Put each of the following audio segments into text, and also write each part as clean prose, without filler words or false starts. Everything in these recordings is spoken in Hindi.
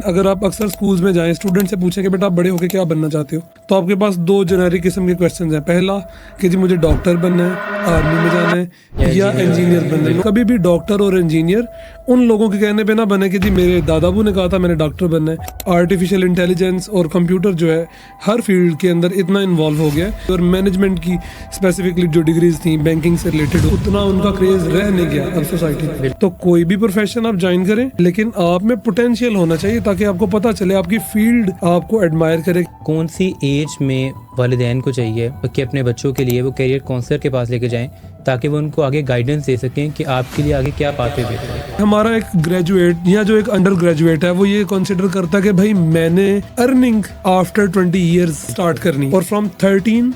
अगर आप अक्सर स्कूल्स में जाएं, स्टूडेंट से पूछें कि बेटा आप बड़े होकर क्या बनना चाहते हो, तो आपके पास दो जेनेरिक किस्म के क्वेश्चंस हैं। पहला कि जी मुझे डॉक्टर बनना है, आर्मी में जाना है, या इंजीनियर बनना है। कभी भी डॉक्टर और इंजीनियर उन लोगों के कहने पे ना बने कि जी मेरे दादाबू ने कहा था मैंने डॉक्टर बनना है। आर्टिफिशियल इंटेलिजेंस और कंप्यूटर जो है हर फील्ड के अंदर इतना इन्वॉल्व हो गया है, और मैनेजमेंट की स्पेसिफिकली जो डिग्रीज थी बैंकिंग से रिलेटेड, उतना उनका क्रेज रह नहीं गया अब सोसाइटी में। तो कोई भी प्रोफेशन आप ज्वाइन करें, लेकिन आप में पोटेंशियल होना चाहिए ताकि आपको पता चले, आपकी फील्ड आपको एडमायर करे। कौन सी एज में वालिदैन को चाहिए कि अपने बच्चों के लिए वो करियर काउंसलर के पास लेके जाएं, ताकि वो उनको आगे गाइडेंस दे सकें कि आपके लिए आगे क्या पाथवे बेहतर है। हमारा एक ग्रेजुएट या जो एक अंडर ग्रेजुएट है, वो ये कंसिडर करता है कि भाई मैंने अर्निंग आफ्टर 20 ईयर्स स्टार्ट करनी, और from 13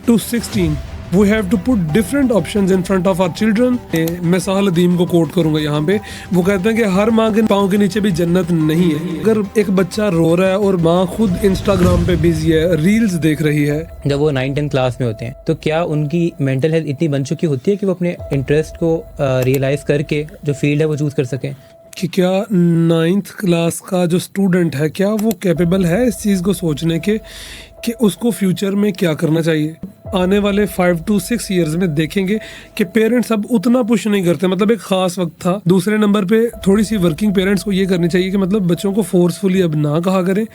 to 16 we have to put different options in front of our children। मैं साहल अदीम को कोट करूंगा यहाँ पे। वो कहते हैं कि हर माँ के पाँव के नीचे भी जन्नत नहीं है। अगर एक बच्चा रो रहा है और माँ खुद इंस्टाग्राम पे बिजी है, रील्स देख रही है, जब वो 9-10 क्लास में होते हैं, तो क्या उनकी मेंटल हेल्थ इतनी बन चुकी होती है कि वो अपने इंटरेस्ट को रियलाइज करके जो फील्ड है वो चूज कर सकें? कि क्या 9th क्लास का जो स्टूडेंट है, क्या वो कैपेबल है इस चीज़ को सोचने के कि उसको फ्यूचर में क्या करना चाहिए। आने वाले 5 to 6 ईयर्स में देखेंगे कि पेरेंट्स अब उतना पुश नहीं करते। मतलब एक खास वक्त था। दूसरे नंबर पे थोड़ी सी वर्किंग पेरेंट्स को ये करनी चाहिए कि मतलब बच्चों को फोर्सफुली अब ना कहा करें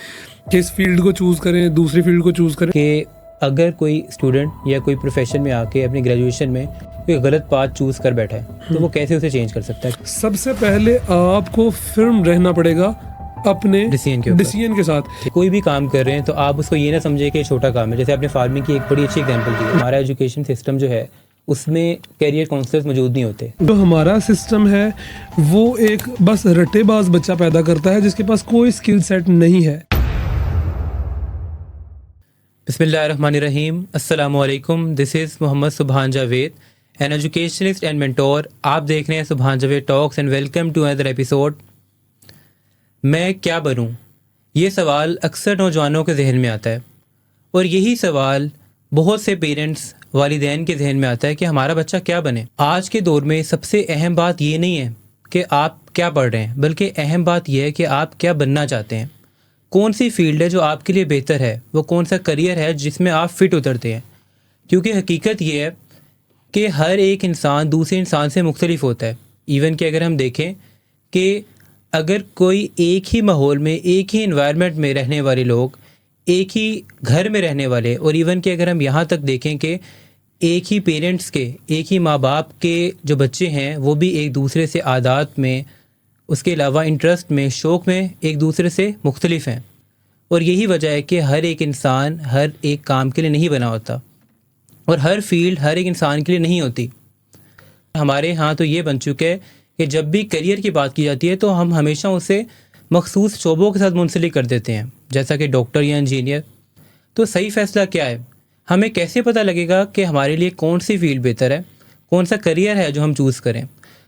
कि इस फील्ड को चूज़ करें, दूसरी फील्ड को चूज़ करें। कि अगर कोई स्टूडेंट या कोई प्रोफेशन में आके अपनी ग्रेजुएशन में कोई गलत पाथ चूज कर बैठा है, तो वो कैसे उसे चेंज कर सकता है? सबसे पहले आपको फिर्म रहना पड़ेगा अपने डिसीजन के साथ। कोई भी काम कर रहे हैं तो आप उसको ये ना समझे कि छोटा काम है। जैसे आपने फार्मिंग की एक बड़ी अच्छी एग्जांपल दी। हमारा एजुकेशन सिस्टम जो है उसमें कैरियर काउंसलर्स मौजूद नहीं होते। जो हमारा सिस्टम है वो एक बस रट्टेबाज बच्चा पैदा करता है जिसके पास कोई स्किल सेट नहीं है। बिस्मिल्लाहिर्रहमानिर्रहीम, अस्सलामु अलैकुम। This is Mohammad Subhan Javed, an educationist and mentor. आप देख रहे हैं Subhan Javed talks and welcome to another episode. मैं क्या बनूं, ये सवाल अक्सर नौजवानों के जहन में आता है, और यही सवाल बहुत से पेरेंट्स वालिदैन के जहन में आता है कि हमारा बच्चा क्या बने। आज के दौर में सबसे अहम बात ये नहीं है कि आप क्या पढ़ रहे हैं, बल्कि अहम बात यह है कि आप क्या बनना चाहते हैं। कौन सी फील्ड है जो आपके लिए बेहतर है, वो कौन सा करियर है जिसमें आप फिट उतरते हैं। क्योंकि हकीकत ये है कि हर एक इंसान दूसरे इंसान से मुख्तलिफ होता है। इवन कि अगर हम देखें कि अगर कोई एक ही माहौल में, एक ही इन्वायरमेंट में रहने वाले लोग, एक ही घर में रहने वाले, और इवन कि अगर हम यहाँ तक देखें कि एक ही पेरेंट्स के, एक ही माँ बाप के जो बच्चे हैं, वो भी एक दूसरे से आदत में, उसके अलावा इंटरेस्ट में, शौक़ में एक दूसरे से मुख्तलिफ हैं। और यही वजह है कि हर एक इंसान हर एक काम के लिए नहीं बना होता, और हर फील्ड हर एक इंसान के लिए नहीं होती। हमारे यहाँ तो ये बन चुका है कि जब भी करियर की बात की जाती है तो हम हमेशा उसे मखसूस शोबों के साथ मुंसलिक कर देते हैं, जैसा कि डॉक्टर या इंजीनियर। तो सही फ़ैसला क्या है? हमें कैसे पता लगेगा कि हमारे लिए कौन सी फील्ड बेहतर है, कौन सा करियर है जो हम चूज़ करें?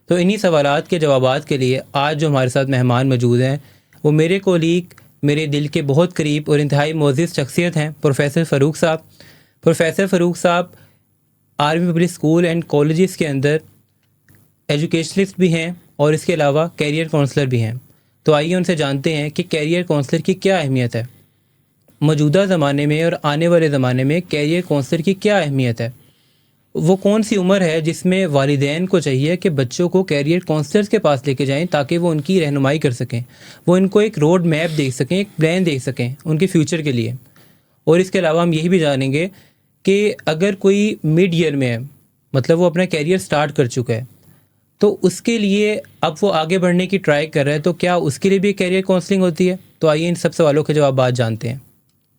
तो इन्हीं सवालात के जवाबात के लिए आज जो हमारे साथ मेहमान मौजूद हैं, वो मेरे कोलीग, मेरे दिल के बहुत करीब और इंतहाई मोअज़्ज़िज़ शख्सियत हैं, प्रोफेसर फ़ारूक साहब। प्रोफेसर फ़ारूक साहब army public school and colleges के अंदर एजुकेशनिस्ट भी हैं और इसके अलावा कैरियर काउंसलर भी हैं। तो आइए उनसे जानते हैं कि कैरियर काउंसलर की क्या अहमियत है, मौजूदा ज़माने में और आने वाले ज़माने में कैरियर काउंसलर की क्या अहमियत है। वो कौन सी उम्र है जिसमें वालिदैन को चाहिए कि बच्चों को कैरियर काउंसलर्स के पास लेके जाएं ताकि वो उनकी रहनुमाई कर सकें, वो इनको एक रोड मैप देख सकें, एक प्लान देख सकें उनके फ्यूचर के लिए। और इसके अलावा हम यही भी जानेंगे कि अगर कोई मिड ईयर में है, मतलब वो अपना कैरियर स्टार्ट कर चुका है, तो उसके लिए अब वो आगे बढ़ने की ट्राई कर रहा है, तो क्या उसके लिए भी कैरियर काउंसलिंग होती है? तो आइए इन सब सवालों के जवाब आज जानते हैं।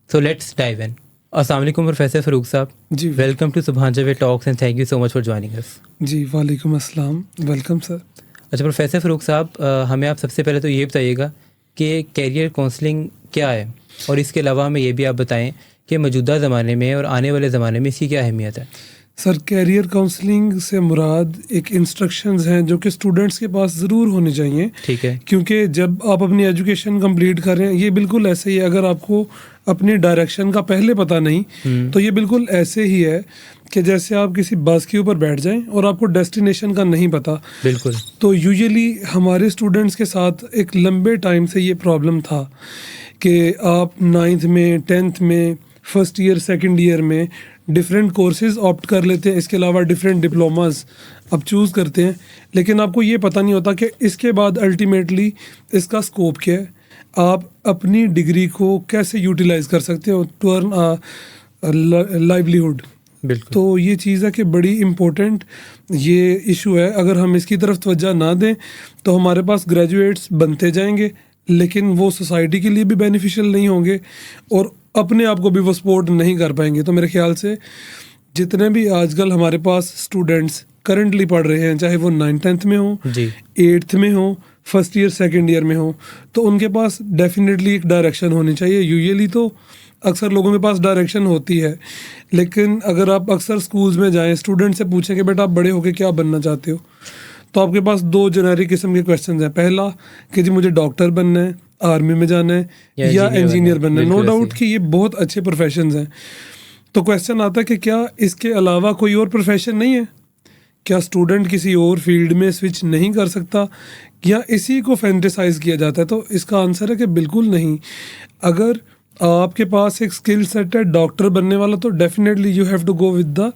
So let's dive in. अस्सलाम वालेकुम प्रोफेसर फ़ारूक साहब ji, welcome to Subhan Javed talks and thank you so much for joining us. जी वालेकुम अस्सलाम, वेलकम सर। अच्छा प्रोफेसर फ़ारूक साहब, हमें आप सबसे पहले तो ये बताइएगा कि कैरियर काउंसलिंग क्या है, और इसके अलावा हमें ये भी आप बताएं कि मौजूदा ज़माने में और आने वाले ज़माने में इसकी क्या अहमियत है। सर कैरियर काउंसलिंग से मुराद एक इंस्ट्रक्शंस हैं जो कि स्टूडेंट्स के पास ज़रूर होनी चाहिए, ठीक है। क्योंकि जब आप अपनी एजुकेशन कंप्लीट कर रहे हैं ये बिल्कुल ऐसे ही है। अगर आपको अपनी डायरेक्शन का पहले पता नहीं तो ये बिल्कुल ऐसे ही है कि जैसे आप किसी बस के ऊपर बैठ जाएं और आपको डेस्टिनेशन का नहीं पता। बिल्कुल। तो यूजुअली हमारे स्टूडेंट्स के साथ एक लंबे टाइम से ये प्रॉब्लम था कि आप 9th में 10th में फर्स्ट ईयर सेकंड ईयर में डिफरेंट कोर्सेज ऑप्ट कर लेते हैं, इसके अलावा डिफरेंट डिप्लोमास आप चूज़ करते हैं, लेकिन आपको ये पता नहीं होता कि इसके बाद अल्टीमेटली इसका स्कोप क्या है, आप अपनी डिग्री को कैसे यूटिलाइज कर सकते हो टू अर्न लाइवलीहुड। बिल्कुल। तो ये चीज़ है कि बड़ी इम्पोर्टेंट ये इशू है। अगर हम इसकी तरफ तवज्जो ना दें तो हमारे पास ग्रेजुएट्स बनते जाएंगे लेकिन वो सोसाइटी के लिए भी बेनिफिशियल नहीं होंगे और अपने आप को भी वो सपोर्ट नहीं कर पाएंगे। तो मेरे ख्याल से जितने भी आजकल हमारे पास स्टूडेंट्स करंटली पढ़ रहे हैं, चाहे वो 9th-10th में हो, 8th में हो, फर्स्ट ईयर सेकंड ईयर में हो, तो उनके पास डेफिनेटली एक डायरेक्शन होनी चाहिए। यूजुअली तो अक्सर लोगों के पास डायरेक्शन होती है, लेकिन अगर आप अक्सर स्कूल्स में जाएं, स्टूडेंट से पूछें कि बेटा आप बड़े होके क्या बनना चाहते हो, तो आपके पास 2 जेनेरिक किस्म के क्वेश्चन हैं। पहला कि जी मुझे डॉक्टर बनना है, आर्मी में जाना है या इंजीनियर बनना है। नो डाउट कि ये बहुत अच्छे प्रोफेशंस हैं। तो क्वेश्चन आता है कि क्या इसके अलावा कोई और प्रोफेशन नहीं है? क्या स्टूडेंट किसी और फील्ड में स्विच नहीं कर सकता या इसी को फैंटेसाइज किया जाता है? तो इसका आंसर है कि बिल्कुल नहीं। अगर आपके पास एक स्किल सेट है डॉक्टर बनने वाला तो definitely you have to go with the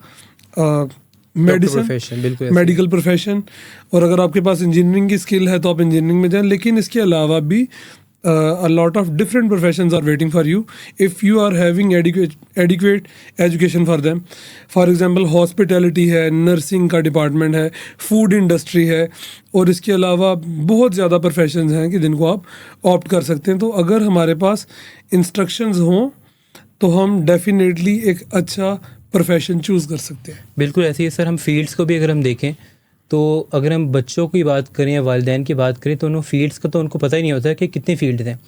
medical profession. और अगर आपके पास इंजीनियरिंग की स्किल है तो आप इंजीनियरिंग में जाएं, लेकिन इसके अलावा भी a lot of different professions are waiting for you if you are having adequate education for them. For example, hospitality है, nursing का डिपार्टमेंट है, फूड इंडस्ट्री है और इसके अलावा बहुत ज़्यादा प्रोफेशंस हैं कि जिनको आप ऑप्ट कर सकते हैं। तो अगर हमारे पास इंस्ट्रक्शंस हों तो हम डेफिनेटली एक अच्छा प्रोफेशन चूज़ कर सकते हैं। बिल्कुल ऐसे ही सर। हम फील्ड्स को भी अगर हम देखें तो अगर हम बच्चों की बात करें या वालिदैन की बात करें तो उन फील्ड्स का तो उनको पता ही नहीं होता कि कितने फील्ड्स हैं।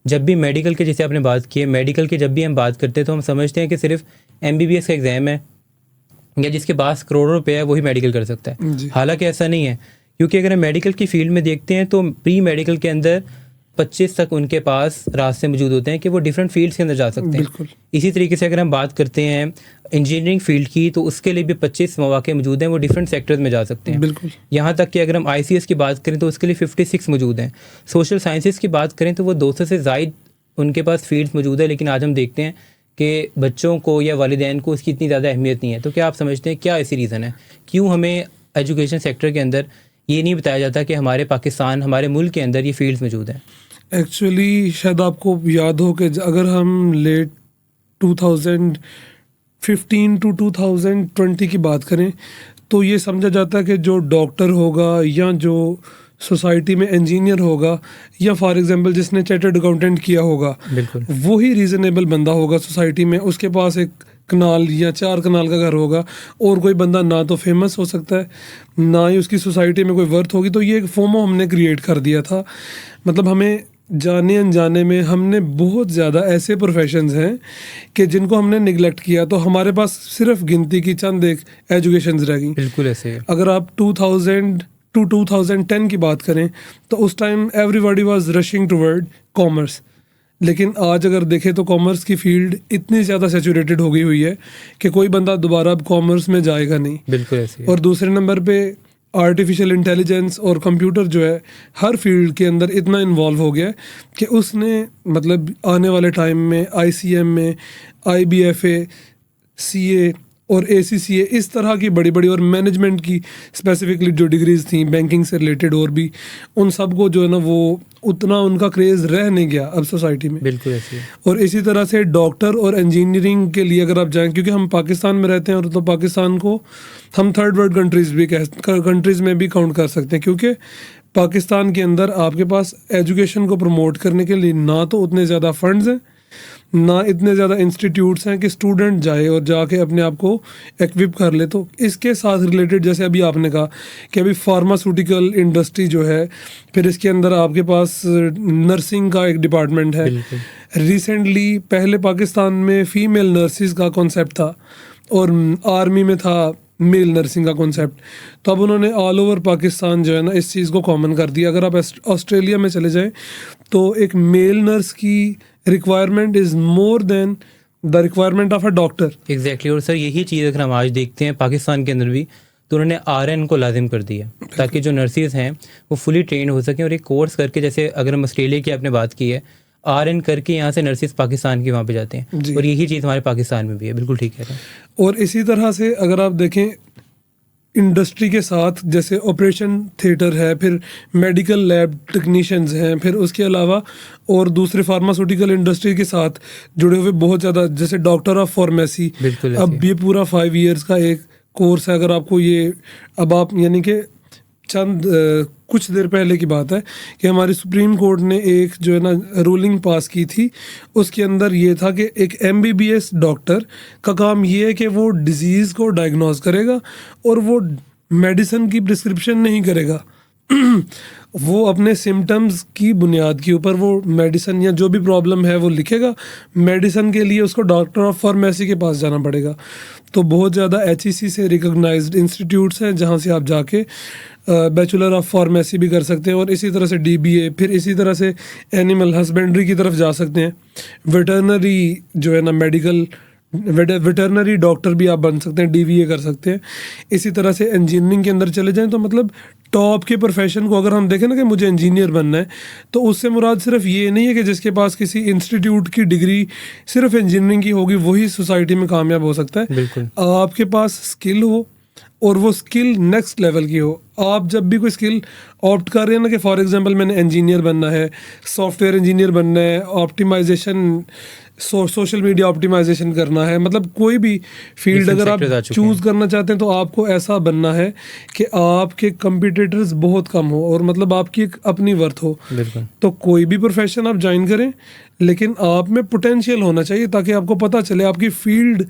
जब भी मेडिकल के, जैसे आपने बात की है, मेडिकल की जब भी हम बात करते हैं तो हम समझते हैं कि सिर्फ MBBS का एग्ज़ाम है या जिसके पास करोड़ों रुपए है वही मेडिकल कर सकता है। हालांकि ऐसा नहीं है, क्योंकि अगर हम मेडिकल की फील्ड में देखते हैं तो प्री मेडिकल के अंदर 25 तक उनके पास रास्ते मौजूद होते हैं कि वो डिफरेंट फील्ड्स के अंदर जा सकते हैं। इसी तरीके से अगर हम बात करते हैं इंजीनियरिंग फील्ड की तो उसके लिए भी 25 मौके मौजूद हैं, वो डिफरेंट सेक्टर्स में जा सकते हैं। बिल्कुल। यहाँ तक कि अगर हम ICS की बात करें तो उसके लिए 56 मौजूद हैं। सोशल साइंसेस की बात करें तो वो 200 से ज़ायद उनके पास फील्ड्स मौजूद है, लेकिन आज हम देखते हैं कि बच्चों को या वालिदैन को उसकी इतनी ज़्यादा अहमियत नहीं है। तो क्या आप समझते हैं क्या ऐसी रीज़न है क्यों हमें एजुकेशन सेक्टर के अंदर ये नहीं बताया जाता कि हमारे पाकिस्तान, हमारे मुल्क के अंदर ये फील्ड्स मौजूद हैं? एक्चुअली शायद आपको याद हो कि अगर हम लेट 2015 टू 2020 की बात करें तो ये समझा जाता है कि जो डॉक्टर होगा या जो सोसाइटी में इंजीनियर होगा या फॉर एग्जांपल जिसने चार्टर्ड अकाउंटेंट किया होगा, बिल्कुल वही रीज़नेबल बंदा होगा सोसाइटी में। उसके पास एक कनाल या 4 कनाल का घर होगा और कोई बंदा ना तो फेमस हो सकता है ना ही उसकी सोसाइटी में कोई वर्थ होगी। तो ये एक फोमो हमने क्रिएट कर दिया था। मतलब हमें जाने अनजाने में हमने बहुत ज़्यादा ऐसे प्रोफेशंस हैं कि जिनको हमने निगलेक्ट किया, तो हमारे पास सिर्फ गिनती की चंद एक एजुकेशंस रह गई। बिल्कुल ऐसे है। अगर आप 2000 टू 2010 की बात करें तो उस time everybody was rushing toward commerce, लेकिन आज अगर देखें तो कॉमर्स की फील्ड इतनी ज़्यादा सैचुरेटेड हो गई हुई है कि कोई बंदा दोबारा अब कॉमर्स में जाएगा नहीं। बिल्कुल ऐसे। और दूसरे नंबर पे आर्टिफिशियल इंटेलिजेंस और कंप्यूटर जो है हर फील्ड के अंदर इतना इन्वॉल्व हो गया है कि उसने मतलब आने वाले टाइम में ICM में IBFA, CA और ACCA इस तरह की बड़ी बड़ी और मैनेजमेंट की स्पेसिफिकली जो डिग्रीज थी बैंकिंग से रिलेटेड और भी, उन सब को जो है ना वो उतना उनका क्रेज़ रह नहीं गया अब सोसाइटी में। बिल्कुल ऐसे। और इसी तरह से डॉक्टर और इंजीनियरिंग के लिए अगर आप जाएं, क्योंकि हम पाकिस्तान में रहते हैं और तो पाकिस्तान को हम थर्ड वर्ल्ड कंट्रीज़ में भी काउंट कर सकते हैं, क्योंकि पाकिस्तान के अंदर आपके पास एजुकेशन को प्रमोट करने के लिए ना तो उतने ज़्यादा फंड्स हैं ना इतने ज़्यादा इंस्टीट्यूट्स हैं कि स्टूडेंट जाए और जाके अपने आप को एक्विप कर ले। तो इसके साथ रिलेटेड जैसे अभी आपने कहा कि अभी फार्मास्यूटिकल इंडस्ट्री जो है, फिर इसके अंदर आपके पास नर्सिंग का एक डिपार्टमेंट है। रिसेंटली पहले पाकिस्तान में फ़ीमेल नर्सिस का कॉन्सेप्ट था और आर्मी में था मेल नर्सिंग का कॉन्सेप्ट। तो अब उन्होंने ऑल ओवर पाकिस्तान जो है ना इस चीज़ को कॉमन कर दिया। अगर आप ऑस्ट्रेलिया में चले जाएं तो एक मेल नर्स की requirement is more than the requirement of a doctor. Exactly. और सर यही चीज़ अगर हम आज देखते हैं पाकिस्तान के अंदर भी, तो उन्होंने RN को लाजिम कर दिया ताकि जो नर्सिस हैं वो फुली ट्रेंड हो सकें और एक कोर्स करके, जैसे अगर हम ऑस्ट्रेलिया की आपने बात की है, RN करके यहाँ से नर्सिस पाकिस्तान की वहाँ पे जाते हैं। और यही चीज़ हमारे पाकिस्तान में भी है। बिल्कुल ठीक है। और इसी तरह से अगर आप देखें इंडस्ट्री के साथ, जैसे ऑपरेशन थिएटर है, फिर मेडिकल लैब टेक्नीशियंस हैं, फिर उसके अलावा और दूसरे फार्मास्यूटिकल इंडस्ट्री के साथ जुड़े हुए बहुत ज़्यादा, जैसे डॉक्टर ऑफ फार्मेसी। अब ये पूरा 5 इयर्स का एक कोर्स है। अगर आपको ये, अब आप यानी कि चंद कुछ देर पहले की बात है कि हमारी सुप्रीम कोर्ट ने एक जो है ना रूलिंग पास की थी, उसके अंदर ये था कि एक MBBS डॉक्टर का काम ये है कि वो डिजीज़ को डायग्नोज करेगा और वो मेडिसिन की प्रिस्क्रिप्शन नहीं करेगा। वो अपने सिम्टम्स की बुनियाद के ऊपर वो मेडिसिन या जो भी प्रॉब्लम है वो लिखेगा। मेडिसिन के लिए उसको डॉक्टर ऑफ फार्मेसी के पास जाना पड़ेगा। तो बहुत ज़्यादा HEC से रिकॉग्नाइज्ड इंस्टीट्यूट्स हैं जहाँ से आप जाके बैचलर ऑफ फार्मेसी भी कर सकते हैं, और इसी तरह से DBA, फिर इसी तरह से एनिमल हस्बेंड्री की तरफ जा सकते हैं। वेटरनरी जो है ना मेडिकल वेटरनरी डॉक्टर भी आप बन सकते हैं, DVA कर सकते हैं। इसी तरह से इंजीनियरिंग के अंदर चले जाएं तो मतलब टॉप के प्रोफेशन को अगर हम देखें ना कि मुझे इंजीनियर बनना है, तो उससे मुराद सिर्फ ये नहीं है कि जिसके पास किसी इंस्टीट्यूट की डिग्री सिर्फ इंजीनियरिंग की होगी वही सोसाइटी में कामयाब हो सकता है। बिल्कुल। आपके पास स्किल हो और वो स्किल नेक्स्ट लेवल की हो। आप जब भी कोई स्किल ऑप्ट कर रहे हैं ना कि फॉर एग्जांपल मैंने इंजीनियर बनना है, सॉफ्टवेयर इंजीनियर बनना है, ऑप्टिमाइजेशन, सोशल मीडिया ऑप्टिमाइजेशन करना है, मतलब कोई भी फील्ड अगर आप चूज़ करना चाहते हैं तो आपको ऐसा बनना है कि आपके कंपटीटर्स बहुत कम हो और मतलब आपकी एक अपनी वर्थ हो। तो कोई भी प्रोफेशन आप ज्वाइन करें, लेकिन आप में पोटेंशियल होना चाहिए ताकि आपको पता चले, आपकी फील्ड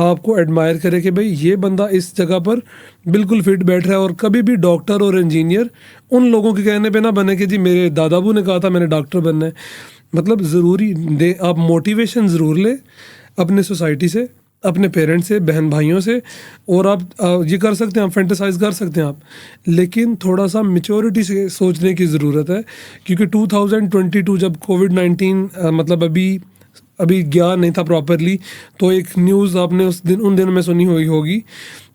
आपको एडमायर करे कि भाई ये बंदा इस जगह पर बिल्कुल फिट बैठ रहा है। और कभी भी डॉक्टर और इंजीनियर उन लोगों के कहने पे ना बने कि जी मेरे दादाबू ने कहा था मैंने डॉक्टर बनना है। मतलब ज़रूरी दे, आप मोटिवेशन ज़रूर लें अपने सोसाइटी से, अपने पेरेंट्स से, बहन भाइयों से, और आप ये कर सकते हैं, आप फैंटेसाइज कर सकते हैं आप, लेकिन थोड़ा सा मैच्योरिटी से सोचने की ज़रूरत है। क्योंकि 2022 जब कोविड-19 मतलब अभी गया नहीं था प्रॉपरली, तो एक न्यूज़ आपने उन दिनों में सुनी हुई होगी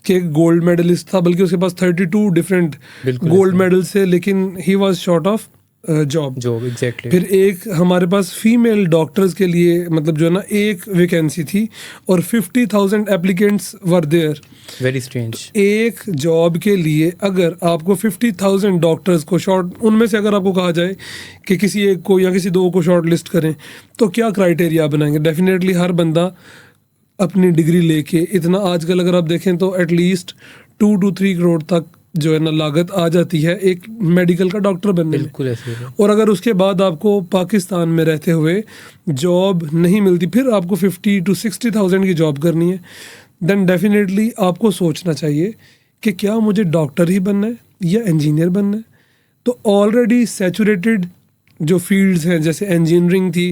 कि एक गोल्ड मेडलिस्ट था, बल्कि उसके पास 32 डिफरेंट गोल्ड मेडल्स थे, लेकिन he was short of job. Exactly. फिर एक हमारे पास फीमेल डॉक्टर्स के लिए मतलब जो है ना एक वैकेंसी थी और 50,000 applicants were there. Very strange. एक जॉब के लिए अगर आपको 50,000 डॉक्टर्स को उनमें से अगर आपको कहा जाए कि किसी एक को या किसी दो को शॉर्ट लिस्ट करें, तो क्या क्राइटेरिया बनाएंगे? डेफिनेटली हर बंदा अपनी डिग्री लेके इतना, आजकल अगर आप देखें तो एटलीस्ट 2 to 3 करोड़ तक जो है ना लागत आ जाती है एक मेडिकल का डॉक्टर बनने में। बिल्कुल ऐसे है। और अगर उसके बाद आपको पाकिस्तान में रहते हुए जॉब नहीं मिलती, फिर आपको 50 to 60,000 की जॉब करनी है, देन डेफिनेटली आपको सोचना चाहिए कि क्या मुझे डॉक्टर ही बनना है या इंजीनियर बनना है। तो ऑलरेडी सैचुरेटेड जो फील्ड्स हैं, जैसे इंजीनियरिंग थी,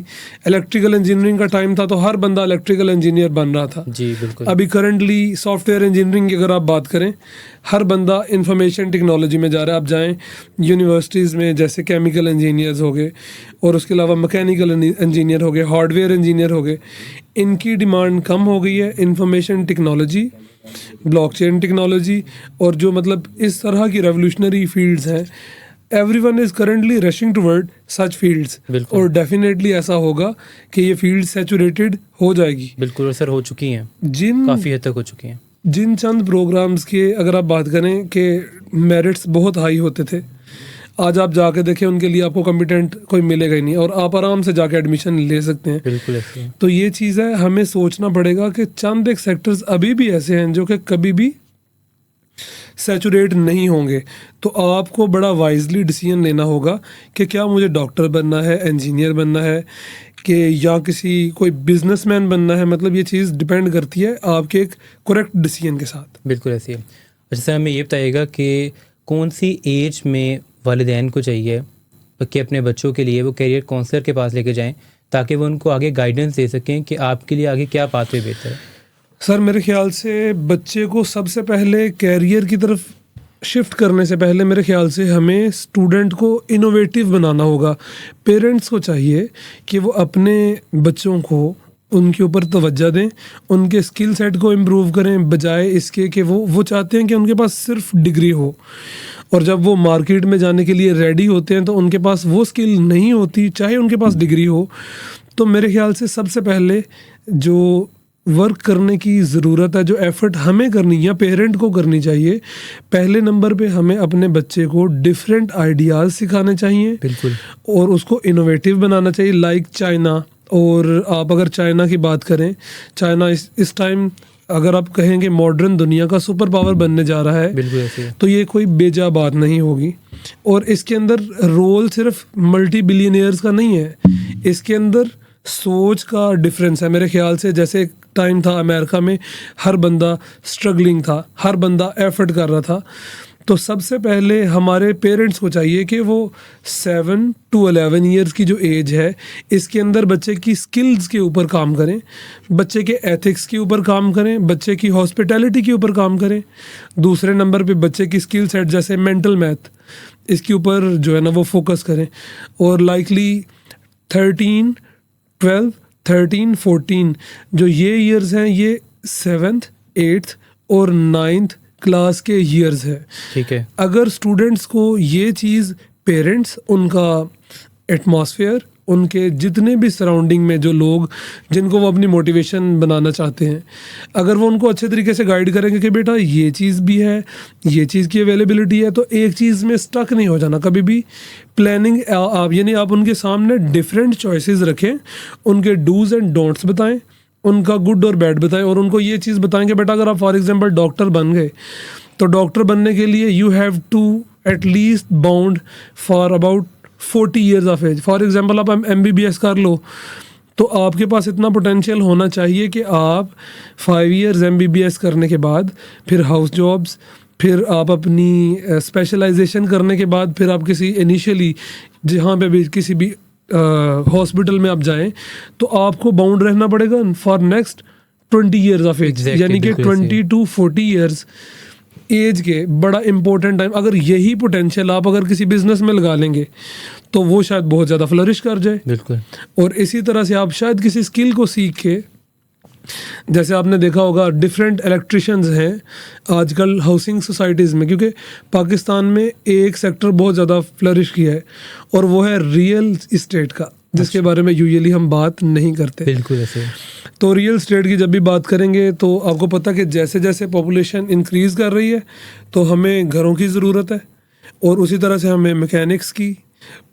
इलेक्ट्रिकल इंजीनियरिंग का टाइम था तो हर बंदा इलेक्ट्रिकल इंजीनियर बन रहा था। जी बिल्कुल। अभी करंटली सॉफ्टवेयर इंजीनियरिंग की अगर आप बात करें, हर बंदा इंफॉर्मेशन टेक्नोलॉजी में जा रहा है। आप जाएं यूनिवर्सिटीज़ में, जैसे केमिकल इंजीनियर्स हो गए और उसके अलावा मैकेनिकल इंजीनियर हो गए, हार्डवेयर इंजीनियर हो गए, इनकी डिमांड कम हो गई है। इंफॉर्मेशन टेक्नोलॉजी, ब्लॉकचेन टेक्नोलॉजी और जो मतलब इस तरह की रेवोल्यूशनरी फील्ड्स हैं, everyone is currently rushing toward such fields। और डेफिनेटली ऐसा होगा कि ये फील्ड सैचुरेटेड हो जाएगी। बिल्कुल। और सर हो चुकी हैं, काफ़ी हद तक हो चुकी हैं। जिन चंद प्रोग्राम्स के अगर आप बात करें कि मेरिट्स बहुत हाई होते थे, आज आप जाके देखें उनके लिए आपको कॉम्पिटेंट कोई मिलेगा ही नहीं और आप आराम से जाके एडमिशन ले सकते हैं। बिल्कुल ऐसे है। तो ये चीज़ है, हमें सोचना पड़ेगा कि चंद एक सेक्टर्स अभी भी ऐसे हैं जो कि कभी भी सैचुरेट नहीं होंगे। तो आपको बड़ा वाइजली डिसीजन लेना होगा कि क्या मुझे डॉक्टर बनना है, इंजीनियर बनना है, कि या किसी कोई बिजनेसमैन बनना है। मतलब ये चीज़ डिपेंड करती है आपके एक करेक्ट डिसीजन के साथ। बिल्कुल ऐसी है। अच्छा सर, हमें ये बताइएगा कि कौन सी एज में वालिदैन को चाहिए कि अपने बच्चों के लिए वो कैरियर काउंसलर के पास लेके जाएं ताकि वो उनको आगे गाइडेंस दे सकें कि आपके लिए आगे क्या पाथवे बेहतर है? सर मेरे ख्याल से बच्चे को सबसे पहले कैरियर की तरफ शिफ्ट करने से पहले मेरे ख्याल से हमें स्टूडेंट को इनोवेटिव बनाना होगा। पेरेंट्स को चाहिए कि वो अपने बच्चों को उनके ऊपर तवज्जो दें, उनके स्किल सेट को इम्प्रूव करें, बजाय इसके कि वो चाहते हैं कि उनके पास सिर्फ डिग्री हो, और जब वो मार्केट में जाने के लिए रेडी होते हैं तो उनके पास वो स्किल नहीं होती, चाहे उनके पास डिग्री हो। तो मेरे ख्याल से सबसे पहले जो वर्क करने की ज़रूरत है, जो एफ़र्ट हमें करनी या पेरेंट को करनी चाहिए, पहले नंबर पे हमें अपने बच्चे को डिफरेंट आइडियाज़ सिखाने चाहिए। बिल्कुल। और उसको इनोवेटिव बनाना चाहिए, लाइक चाइना। और आप अगर चाइना की बात करें, चाइना इस टाइम अगर आप कहेंगे मॉडर्न दुनिया का सुपर पावर बनने जा रहा है, बिल्कुल ऐसे है। तो ये कोई बेजा बात नहीं होगी। और इसके अंदर रोल सिर्फ मल्टी बिलियनियर्स का नहीं है, इसके अंदर सोच का डिफरेंस है मेरे ख्याल से। जैसे एक टाइम था अमेरिका में, हर बंदा स्ट्रगलिंग था, हर बंदा एफर्ट कर रहा था। तो सबसे पहले हमारे पेरेंट्स को चाहिए कि वो 7 to 11 ईयर्स की जो एज है, इसके अंदर बच्चे की स्किल्स के ऊपर काम करें, बच्चे के एथिक्स के ऊपर काम करें, बच्चे की हॉस्पिटैलिटी के ऊपर काम करें। दूसरे नंबर पे बच्चे की स्किल सेट जैसे मेंटल मैथ, इसके ऊपर जो है ना वो फोकस करें। और लाइकली 13, 12, 13, 14 जो ये ईयर्स हैं, ये 7th, 8th और 9th क्लास के ईयर्स है। ठीक है। अगर स्टूडेंट्स को ये चीज़, पेरेंट्स, उनका एटमॉस्फेयर, उनके जितने भी सराउंडिंग में जो लोग जिनको वो अपनी मोटिवेशन बनाना चाहते हैं, अगर वो उनको अच्छे तरीके से गाइड करेंगे कि बेटा ये चीज़ भी है, ये चीज़ की अवेलेबिलिटी है, तो एक चीज़ में स्टक नहीं हो जाना कभी भी। प्लानिंग आप यानी आप उनके सामने डिफरेंट चॉइसेस रखें, उनके डूज एंड डोंट्स बताएं, उनका गुड और बैड बताएं, और उनको ये चीज़ बताएं कि बेटा अगर आप फॉर एग्जांपल डॉक्टर बन गए, तो डॉक्टर बनने के लिए you have to at least bound for about 40 years of age. For example आप MBBS कर लो, तो आपके पास इतना पोटेंशियल होना चाहिए कि आप 5 ईयर्स MBBS करने के बाद फिर हाउस जॉब्स, फिर आप अपनी स्पेशलाइजेशन करने के बाद फिर आप किसी इनिशियली जहाँ पे भी किसी भी हॉस्पिटल में आप जाएं, तो आपको बाउंड रहना पड़ेगा for next 20 years of age. Exactly, यानी कि बिल्कुल 20 to 40 ईयर्स एज के बड़ा इंपॉर्टेंट टाइम। अगर यही पोटेंशियल आप अगर किसी बिजनेस में लगा लेंगे तो वो शायद बहुत ज़्यादा फ्लरिश कर जाए। बिल्कुल। और इसी तरह से आप शायद किसी स्किल को सीख के, जैसे आपने देखा होगा डिफरेंट इलेक्ट्रिशियंस हैं आजकल हाउसिंग सोसाइटीज़ में, क्योंकि पाकिस्तान में एक सेक्टर बहुत ज़्यादा फ्लरिश किया है और वो है रियल इस्टेट का, जिसके बारे में यूजुअली हम बात नहीं करते। बिल्कुल ऐसे। तो रियल इस्टेट की जब भी बात करेंगे तो आपको पता कि जैसे जैसे पॉपुलेशन इंक्रीज़ कर रही है तो हमें घरों की ज़रूरत है, और उसी तरह से हमें मैकेनिक्स की,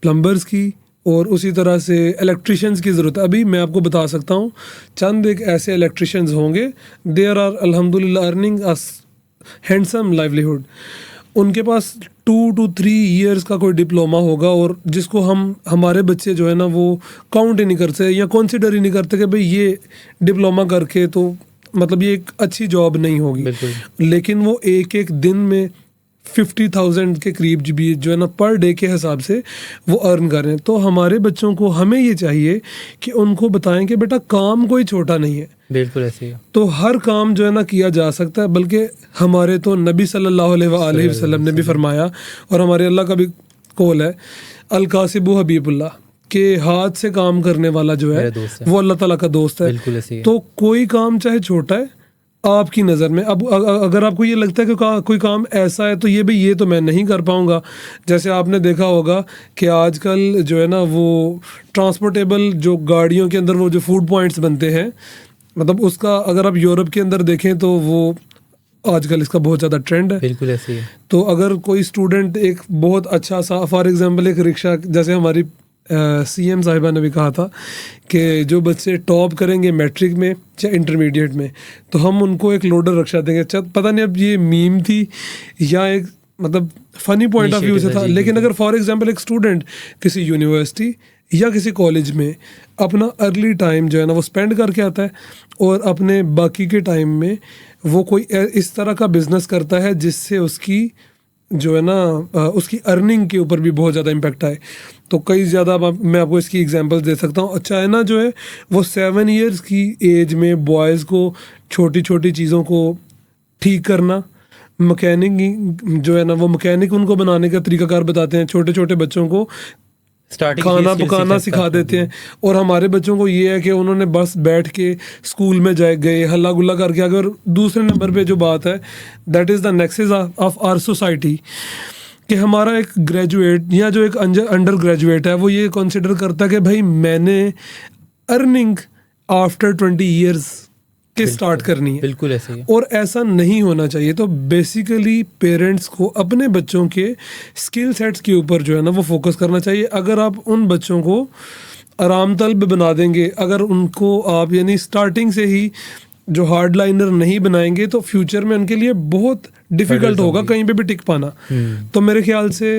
प्लम्बर्स की, और उसी तरह से इलेक्ट्रिशियंस की ज़रूरत है। अभी मैं आपको बता सकता हूँ चंद एक ऐसे इलेक्ट्रिशियंस होंगे, देयर आर अल्हम्दुलिल्लाह अर्निंग अ हैंडसम लाइवलीहुड। उनके पास 2 to 3 ईयर्स का कोई डिप्लोमा होगा, और जिसको हमारे बच्चे जो है ना वो काउंट ही नहीं करते या कंसिडर ही नहीं करते कि भाई ये डिप्लोमा करके तो मतलब ये एक अच्छी जॉब नहीं होगी। बिल्कुल। लेकिन वो एक एक दिन में 50,000 के करीब भी जो है ना पर डे के हिसाब से वो अर्न कर रहे हैं। तो हमारे बच्चों को हमें ये चाहिए कि उनको बताएं कि बेटा काम कोई छोटा नहीं है। बिल्कुल ऐसे ही। तो हर काम जो है ना किया जा सकता है, बल्कि हमारे तो नबी सल्लल्लाहु अलैहि वसल्लम ने भी फरमाया, और हमारे अल्लाह का भी कौल है, अल कासिबु हबीबुल्लाह, के हाथ से काम करने वाला जो है वो अल्लाह ताला का दोस्त है। बिल्कुल ऐसे ही। तो कोई काम चाहे छोटा है आपकी नज़र में, अब अगर आपको ये लगता है कि कोई काम ऐसा है तो ये तो मैं नहीं कर पाऊँगा। जैसे आपने देखा होगा कि आजकल जो है ना वो ट्रांसपोर्टेबल जो गाड़ियों के अंदर वो जो फूड पॉइंट्स बनते हैं, मतलब उसका अगर आप यूरोप के अंदर देखें तो वो आजकल इसका बहुत ज़्यादा ट्रेंड है। बिल्कुल ऐसे ही। तो अगर कोई स्टूडेंट एक बहुत अच्छा सा, फॉर एग्जांपल एक रिक्शा, जैसे हमारी CM साहिबा ने भी कहा था कि जो बच्चे टॉप करेंगे मैट्रिक में या इंटरमीडिएट में, तो हम उनको एक लोडर रिक्शा देंगे। पता नहीं अब ये मीम थी या एक मतलब फ़नी पॉइंट ऑफ व्यू से था, लेकिन अगर फॉर एग्जांपल एक स्टूडेंट किसी यूनिवर्सिटी या किसी कॉलेज में अपना अर्ली टाइम जो है ना वो स्पेंड करके आता है, और अपने बाकी के टाइम में वो कोई इस तरह का बिजनेस करता है जिससे उसकी जो है ना उसकी अर्निंग के ऊपर भी बहुत ज़्यादा इम्पैक्ट आए, तो कई ज़्यादा मैं आपको इसकी एग्जांपल्स दे सकता हूँ। चाइना जो है वो 7 इयर्स की एज में बॉयज़ को छोटी छोटी चीज़ों को ठीक करना, मैकेनिक जो है ना वो मैकेनिक उनको बनाने का तरीकाकार बताते हैं, छोटे छोटे बच्चों को स्टार्टिंग खाना पकाना सिखा देते हैं। और हमारे बच्चों को ये है कि उन्होंने बस बैठ के स्कूल में गए हल्ला गुल्ला करके आ गए। और दूसरे नंबर पे जो बात है, that is the nexus of our society, कि हमारा एक ग्रेजुएट या जो एक अंडर ग्रेजुएट है वो ये कंसिडर करता है कि भाई मैंने अर्निंग आफ्टर 20 ईयर्स के स्टार्ट करनी है। बिल्कुल ऐसे ही है। और ऐसा नहीं होना चाहिए। तो बेसिकली पेरेंट्स को अपने बच्चों के स्किल सेट्स के ऊपर जो है ना वो फोकस करना चाहिए। अगर आप उन बच्चों को आराम तलब बना देंगे, अगर उनको आप यानी स्टार्टिंग से ही जो हार्ड लाइनर नहीं बनाएंगे तो फ्यूचर में उनके लिए बहुत डिफिकल्ट होगा कहीं पे भी टिक पाना। तो मेरे ख्याल से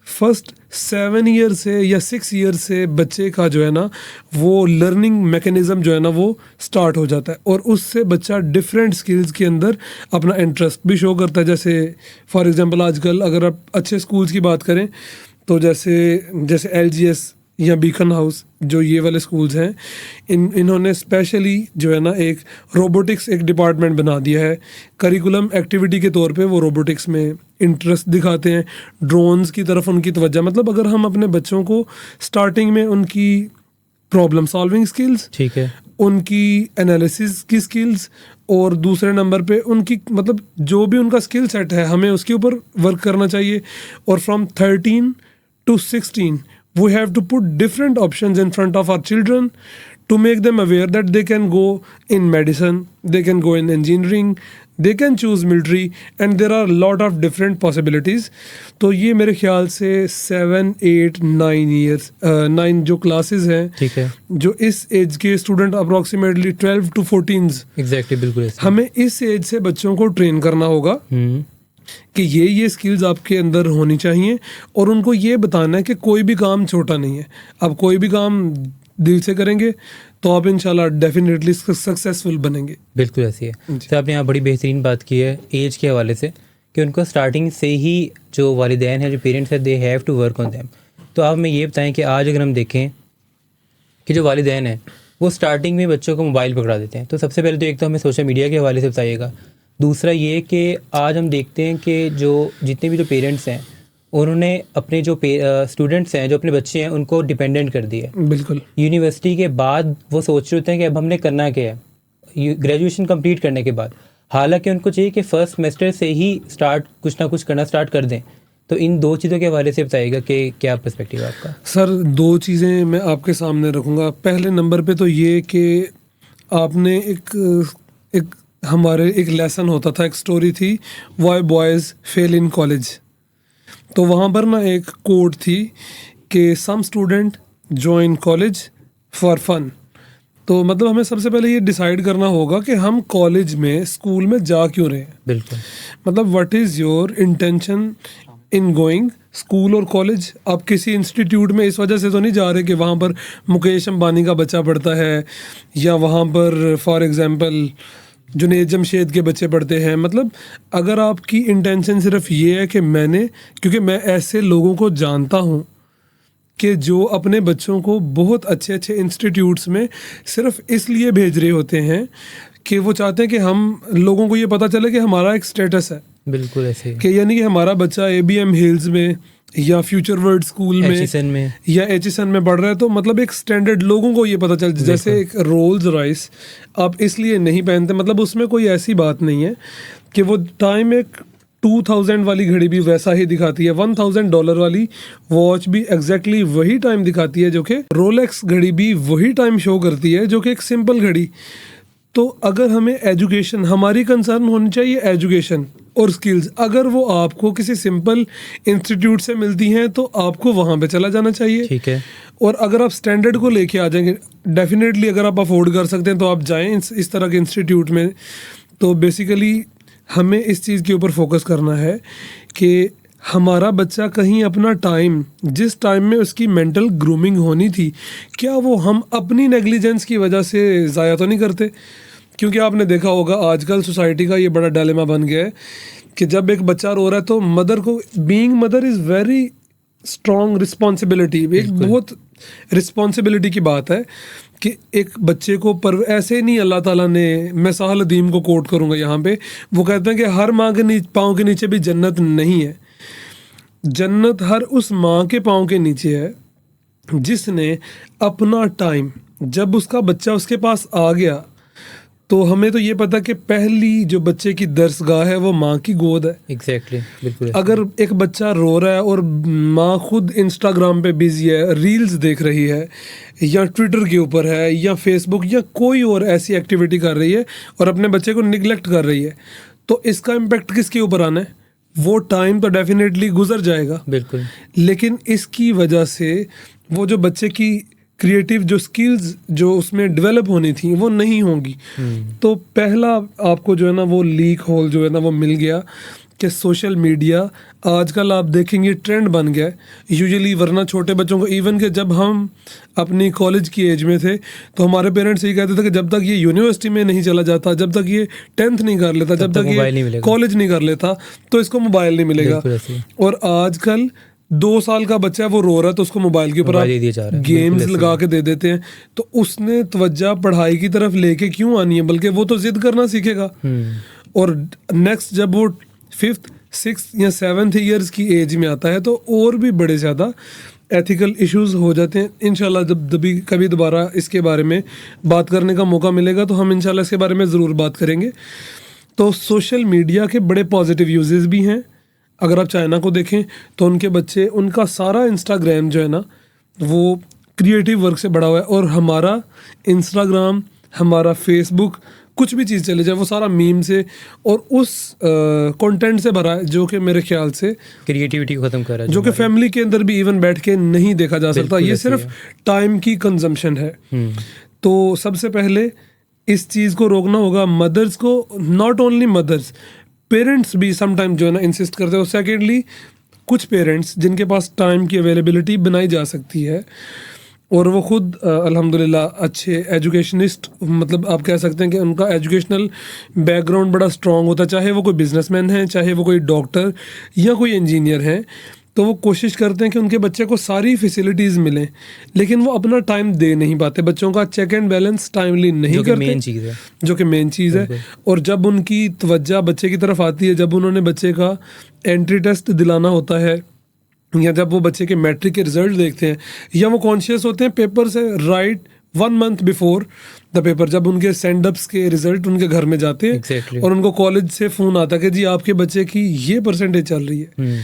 फर्स्ट 7 ईयर से या 6 ईयर से बच्चे का जो है ना वो लर्निंग मैकेनिज्म जो है ना वो स्टार्ट हो जाता है, और उससे बच्चा डिफरेंट स्किल्स के अंदर अपना इंटरेस्ट भी शो करता है। जैसे फॉर एग्जांपल आजकल अगर आप अच्छे स्कूल्स की बात करें तो जैसे LGS या बीकन हाउस जो ये वाले स्कूल्स हैं, इन्होंने स्पेशली जो है ना एक रोबोटिक्स एक डिपार्टमेंट बना दिया है। करिकुलम एक्टिविटी के तौर पे वो रोबोटिक्स में इंटरेस्ट दिखाते हैं, ड्रोन्स की तरफ उनकी तवज्जो। मतलब अगर हम अपने बच्चों को स्टार्टिंग में उनकी प्रॉब्लम सॉल्विंग स्किल्स, ठीक है, उनकी एनालिसिस की स्किल्स, और दूसरे नंबर पे उनकी मतलब जो भी उनका स्किल सेट है हमें उसके ऊपर वर्क करना चाहिए। और from 13 to 16 we have to put different options in front of our children to make them aware that they can go in medicine, they can go in engineering, they can choose military, and there are a lot of different possibilities. तो ये मेरे ख्याल से 7, 8, 9 years 9 जो क्लासेस हैं, ठीक है, जो इस एज के स्टूडेंट अप्रोक्सीमेटली 12 to 14 एग्जैक्टली बिल्कुल ऐसे। हमें इस एज से बच्चों को ट्रेन करना होगा कि ये स्किल्स आपके अंदर होनी चाहिए, और उनको ये बताना है कि कोई भी काम छोटा नहीं है। आप कोई भी काम दिल से करेंगे तो आप इंशाल्लाह डेफिनेटली सक्सेसफुल बनेंगे। बिल्कुल ऐसी है। तो आपने यहाँ बड़ी बेहतरीन बात की है एज के हवाले से कि उनको स्टार्टिंग से ही जो वालिदैन है, जो पेरेंट्स है, they have to work on them. तो आप हमें ये बताएं कि आज अगर हम देखें कि जो वालिदैन हैं वो स्टार्टिंग में बच्चों को मोबाइल पकड़ा देते हैं, तो सबसे पहले तो एक तो हमें सोशल मीडिया के हवाले से बताइएगा। दूसरा ये कि आज हम देखते हैं कि जो जितने भी जो पेरेंट्स हैं उन्होंने अपने जो स्टूडेंट्स हैं, जो अपने बच्चे हैं, उनको डिपेंडेंट कर दिया है। बिल्कुल। यूनिवर्सिटी के बाद वो सोच रहे होते हैं कि अब हमने करना क्या है ग्रेजुएशन कंप्लीट करने के बाद, हालांकि उनको चाहिए कि फर्स्ट सेमेस्टर से ही कुछ ना कुछ करना स्टार्ट कर दें। तो इन दो चीज़ों के हवाले से बताइएगा कि क्या पर्सपेक्टिव है आपका। सर 2 चीज़ें मैं आपके सामने रखूँगा। पहले नंबर पे तो ये कि आपने एक हमारे एक लेसन होता था, एक स्टोरी थी, why boys fail in college. तो वहाँ पर ना एक कोट थी कि some student join college for fun. तो मतलब हमें सबसे पहले ये डिसाइड करना होगा कि हम कॉलेज में, स्कूल में जा क्यों रहे हैं। बिल्कुल। मतलब what is your intention in going school और कॉलेज। आप किसी इंस्टीट्यूट में इस वजह से तो नहीं जा रहे कि वहाँ पर मुकेश अंबानी का बच्चा पढ़ता है, या वहाँ पर फॉर एग्जांपल जुनैद जमशेद के बच्चे पढ़ते हैं। मतलब अगर आपकी इंटेंशन सिर्फ ये है कि क्योंकि मैं ऐसे लोगों को जानता हूँ कि जो अपने बच्चों को बहुत अच्छे अच्छे इंस्टीट्यूट्स में सिर्फ इसलिए भेज रहे होते हैं कि वो चाहते हैं कि हम लोगों को ये पता चले कि हमारा एक स्टेटस है। बिल्कुल ऐसे कि यानी कि हमारा बच्चा ABM हिल्स में या फ्यूचर वर्ल्ड स्कूल में या HSN में पढ़ रहा है, तो मतलब एक स्टैंडर्ड लोगों को ये पता चल। जैसे एक रोल्स रॉयस आप इसलिए नहीं पहनते, मतलब उसमें कोई ऐसी बात नहीं है कि वो टाइम एक 2000 वाली घड़ी भी वैसा ही दिखाती है, $1000 वाली वॉच भी एग्जैक्टली वही टाइम दिखाती है जो कि रोलेक्स घड़ी भी वही टाइम शो करती है जो कि एक सिंपल घड़ी। तो अगर हमें एजुकेशन, हमारी कंसर्न होनी चाहिए एजुकेशन और स्किल्स। अगर वो आपको किसी सिंपल इंस्टीट्यूट से मिलती हैं तो आपको वहाँ पे चला जाना चाहिए, ठीक है। और अगर आप स्टैंडर्ड को लेके आ जाएंगे, डेफिनेटली अगर आप अफोर्ड कर सकते हैं तो आप जाएं इस तरह के इंस्टीट्यूट में। तो बेसिकली हमें इस चीज़ के ऊपर फोकस करना है कि हमारा बच्चा कहीं अपना टाइम, जिस टाइम में उसकी मेंटल ग्रूमिंग होनी थी, क्या वो हम अपनी नेग्लिजेंस की वजह से ज़ाया तो नहीं करते। क्योंकि आपने देखा होगा आजकल सोसाइटी का ये बड़ा डायलेमा बन गया है कि जब एक बच्चा रो रहा है तो मदर को, being mother is very strong responsibility, एक बहुत रिस्पॉन्सिबिलिटी की बात है कि एक बच्चे को पर ऐसे नहीं अल्लाह ताला ने, मैं साहल अदीम को कोट करूँगा यहाँ पे, वो कहते हैं कि हर माँ के पाँव के नीचे भी जन्नत नहीं है। जन्नत हर उस माँ के पाँव के नीचे है जिसने अपना टाइम, जब उसका बच्चा उसके पास आ गया तो हमें तो ये पता कि पहली जो बच्चे की दरसगाह है वो माँ की गोद है। एग्जैक्टली, बिल्कुल। अगर एक बच्चा रो रहा है और माँ खुद इंस्टाग्राम पे बिजी है, रील्स देख रही है, या ट्विटर के ऊपर है, या फेसबुक, या कोई और ऐसी एक्टिविटी कर रही है और अपने बच्चे को निगलेक्ट कर रही है, तो इसका इम्पेक्ट किसके ऊपर आना है? वो टाइम तो डेफिनेटली गुजर जाएगा, बिल्कुल। लेकिन इसकी वजह से वो जो बच्चे की क्रिएटिव जो स्किल्स जो उसमें डेवलप होनी थी वो नहीं होंगी। तो पहला आपको जो है ना वो लीक होल जो है ना वो मिल गया कि सोशल मीडिया आजकल आप देखेंगे ट्रेंड बन गया है यूजुअली, वरना छोटे बच्चों को, इवन कि जब हम अपनी कॉलेज की एज में थे तो हमारे पेरेंट्स ये कहते थे कि जब तक ये यूनिवर्सिटी में नहीं चला जाता, जब तक ये 10th नहीं कर लेता, जब तक ये कॉलेज नहीं कर लेता, तो इसको मोबाइल नहीं मिलेगा। और आजकल 2 साल का बच्चा है वो रो रहा है तो उसको मोबाइल के ऊपर गेम्स लगा के दे देते हैं, तो उसने तवज्जो पढ़ाई की तरफ लेके क्यों आनी है, बल्कि वो तो जिद करना सीखेगा। और नेक्स्ट जब वो 5th 6th या 7th ईयर्स की एज में आता है तो और भी बड़े ज़्यादा एथिकल इश्यूज हो जाते हैं। इंशाल्लाह जब कभी दोबारा इसके बारे में बात करने का मौका मिलेगा तो हम इंशाल्लाह इसके बारे में ज़रूर बात करेंगे। तो सोशल मीडिया के बड़े पॉजिटिव यूजेस भी हैं। अगर आप चाइना को देखें तो उनके बच्चे, उनका सारा इंस्टाग्राम जो है ना वो क्रिएटिव वर्क से बड़ा हुआ है, और हमारा इंस्टाग्राम, हमारा फेसबुक, कुछ भी चीज़ चले जाए वो सारा मीम से और उस कंटेंट से भरा है जो कि मेरे ख्याल से क्रिएटिविटी को ख़त्म कर रहा है, जो कि फैमिली के अंदर भी इवन बैठ के नहीं देखा जा सकता। ये सिर्फ टाइम की कंजम्पशन है। तो सबसे पहले इस चीज़ को रोकना होगा मदर्स को, नॉट ओनली मदर्स, पेरेंट्स भी समटाइम जो है ना इंसिस्ट करते हैं। और सेकेंडली कुछ पेरेंट्स जिनके पास टाइम की अवेलेबिलिटी बनाई जा सकती है और वो खुद अल्हम्दुलिल्लाह अच्छे एजुकेशनिस्ट, मतलब आप कह सकते हैं कि उनका एजुकेशनल बैकग्राउंड बड़ा स्ट्रॉन्ग होता है, चाहे वो कोई बिजनेसमैन है, चाहे वो कोई डॉक्टर या कोई इंजीनियर है, तो वो कोशिश करते हैं कि उनके बच्चे को सारी फैसिलिटीज़ मिलें, लेकिन वो अपना टाइम दे नहीं पाते। बच्चों का चेक एंड बैलेंस टाइमली नहीं करते, जो कि मेन चीज़ है। और जब उनकी तवज्जो बच्चे की तरफ आती है, जब उन्होंने बच्चे का एंट्री टेस्ट दिलाना होता है, या जब वो बच्चे के मैट्रिक के रिजल्ट देखते हैं, या वो कॉन्शियस होते हैं पेपर से right 1 month before the paper, जब उनके सेंडअप्स के रिजल्ट उनके घर में जाते हैं और उनको कॉलेज से फ़ोन आता है कि जी आपके बच्चे की ये परसेंटेज चल रही है,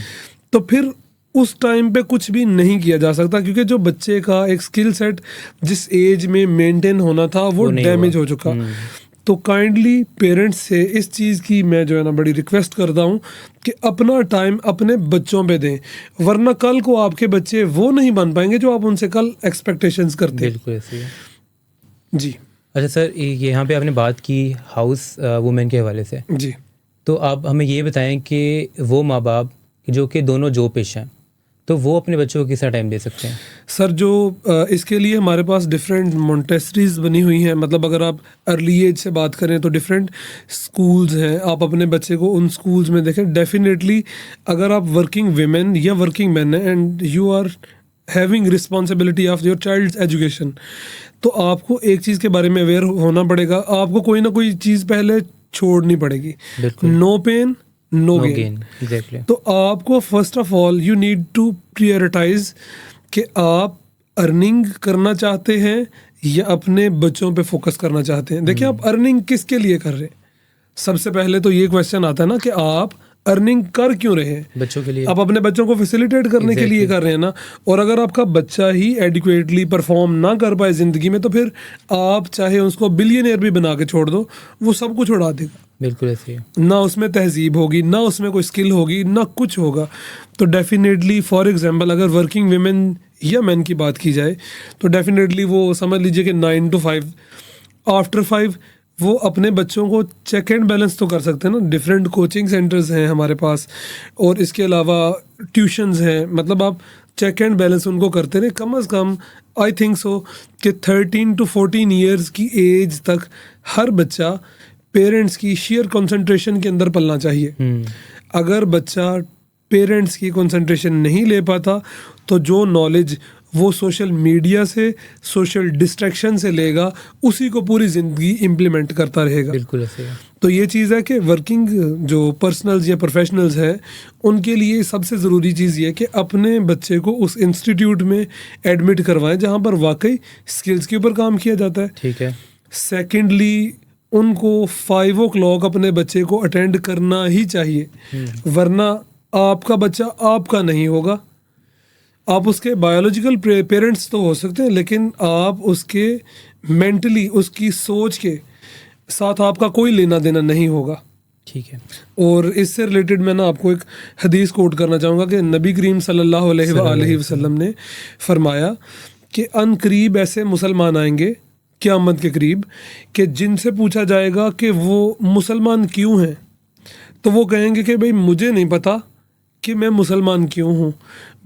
तो फिर उस टाइम पे कुछ भी नहीं किया जा सकता, क्योंकि जो बच्चे का एक स्किल सेट जिस एज में मेंटेन होना था वो डैमेज हो चुका। तो काइंडली पेरेंट्स से इस चीज़ की मैं जो है ना बड़ी रिक्वेस्ट करता हूँ कि अपना टाइम अपने बच्चों पे दें, वरना कल को आपके बच्चे वो नहीं बन पाएंगे जो आप उनसे कल एक्सपेक्टेशंस करते हैं। बिल्कुल ऐसे है जी। अच्छा सर, यहाँ पे आपने बात की हाउस वुमेन के हवाले से जी, तो आप हमें ये बताएं कि वो माँ बाप जो कि दोनों जॉब पेशा हैं तो वो अपने बच्चों को किस तरह टाइम दे सकते हैं? सर जो इसके लिए हमारे पास डिफरेंट मोंटेसरीज बनी हुई हैं। मतलब अगर आप अर्ली एज से बात करें तो डिफरेंट स्कूल्स हैं, आप अपने बच्चे को उन स्कूल्स में देखें। डेफिनेटली अगर आप वर्किंग विमेन या वर्किंग मैन हैं and you are having responsibility of your child's education, तो आपको एक चीज़ के बारे में अवेयर होना पड़ेगा, आपको कोई ना कोई चीज़ पहले छोड़नी पड़ेगी। No pain no gain. Exactly. तो आपको first of all you need to prioritise कि आप अर्निंग करना चाहते हैं या अपने बच्चों पे फोकस करना चाहते हैं। देखिए आप अर्निंग किसके लिए कर रहे हैं, सबसे पहले तो ये क्वेश्चन आता है ना कि आप अर्निंग कर क्यों रहे हैं? बच्चों के लिए। आप अपने बच्चों को फैसिलिटेट करने के लिए कर रहे हैं ना। और अगर आपका बच्चा ही एडिक्वेटली परफॉर्म ना कर पाए ज़िंदगी में, तो फिर आप चाहे उसको बिलियनियर भी बना के छोड़ दो, वो सब कुछ उड़ा देगा। बिल्कुल ऐसे ही। ना उसमें तहजीब होगी, ना उसमें कोई स्किल होगी, ना कुछ होगा। तो डेफिनेटली फॉर एग्जांपल अगर वर्किंग विमेन या मैन की बात की जाए तो डेफिनेटली वो समझ लीजिए कि 9 to 5, आफ्टर 5 वो अपने बच्चों को चेक एंड बैलेंस तो कर सकते हैं ना। डिफरेंट कोचिंग सेंटर्स हैं हमारे पास, और इसके अलावा ट्यूशन्स हैं। मतलब आप चेक एंड बैलेंस उनको करते रहे। कम अज़ कम आई थिंक सो कि 13 to 14 ईयर्स की एज तक हर बच्चा पेरेंट्स की शेयर कंसंट्रेशन के अंदर पलना चाहिए। अगर बच्चा पेरेंट्स की कंसंट्रेशन नहीं ले पाता, तो जो नॉलेज वो सोशल मीडिया से, सोशल डिस्ट्रैक्शन से लेगा, उसी को पूरी ज़िंदगी इम्प्लीमेंट करता रहेगा। बिल्कुल ऐसे है। तो ये चीज़ है कि वर्किंग जो पर्सनल्स या प्रोफेशनल्स हैं, उनके लिए सबसे ज़रूरी चीज़ ये है कि अपने बच्चे को उस इंस्टीट्यूट में एडमिट करवाएं जहाँ पर वाकई स्किल्स के ऊपर काम किया जाता है। ठीक है। सेकेंडली, उनको 5 o'clock अपने बच्चे को अटेंड करना ही चाहिए, वरना आपका बच्चा आपका नहीं होगा। आप उसके बायोलॉजिकल पेरेंट्स तो हो सकते हैं, लेकिन आप उसके मेंटली, उसकी सोच के साथ आपका कोई लेना देना नहीं होगा। ठीक है। और इससे रिलेटेड मैं ना आपको एक हदीस कोट करना चाहूँगा कि नबी करीम सल्लल्लाहु अलैहि वसल्लम ने फरमाया कि अन करीब ऐसे मुसलमान आएंगे क़यामत के करीब कि जिनसे पूछा जाएगा कि वो मुसलमान क्यों हैं, तो वो कहेंगे कि भाई मुझे नहीं पता कि मैं मुसलमान क्यों हूँ,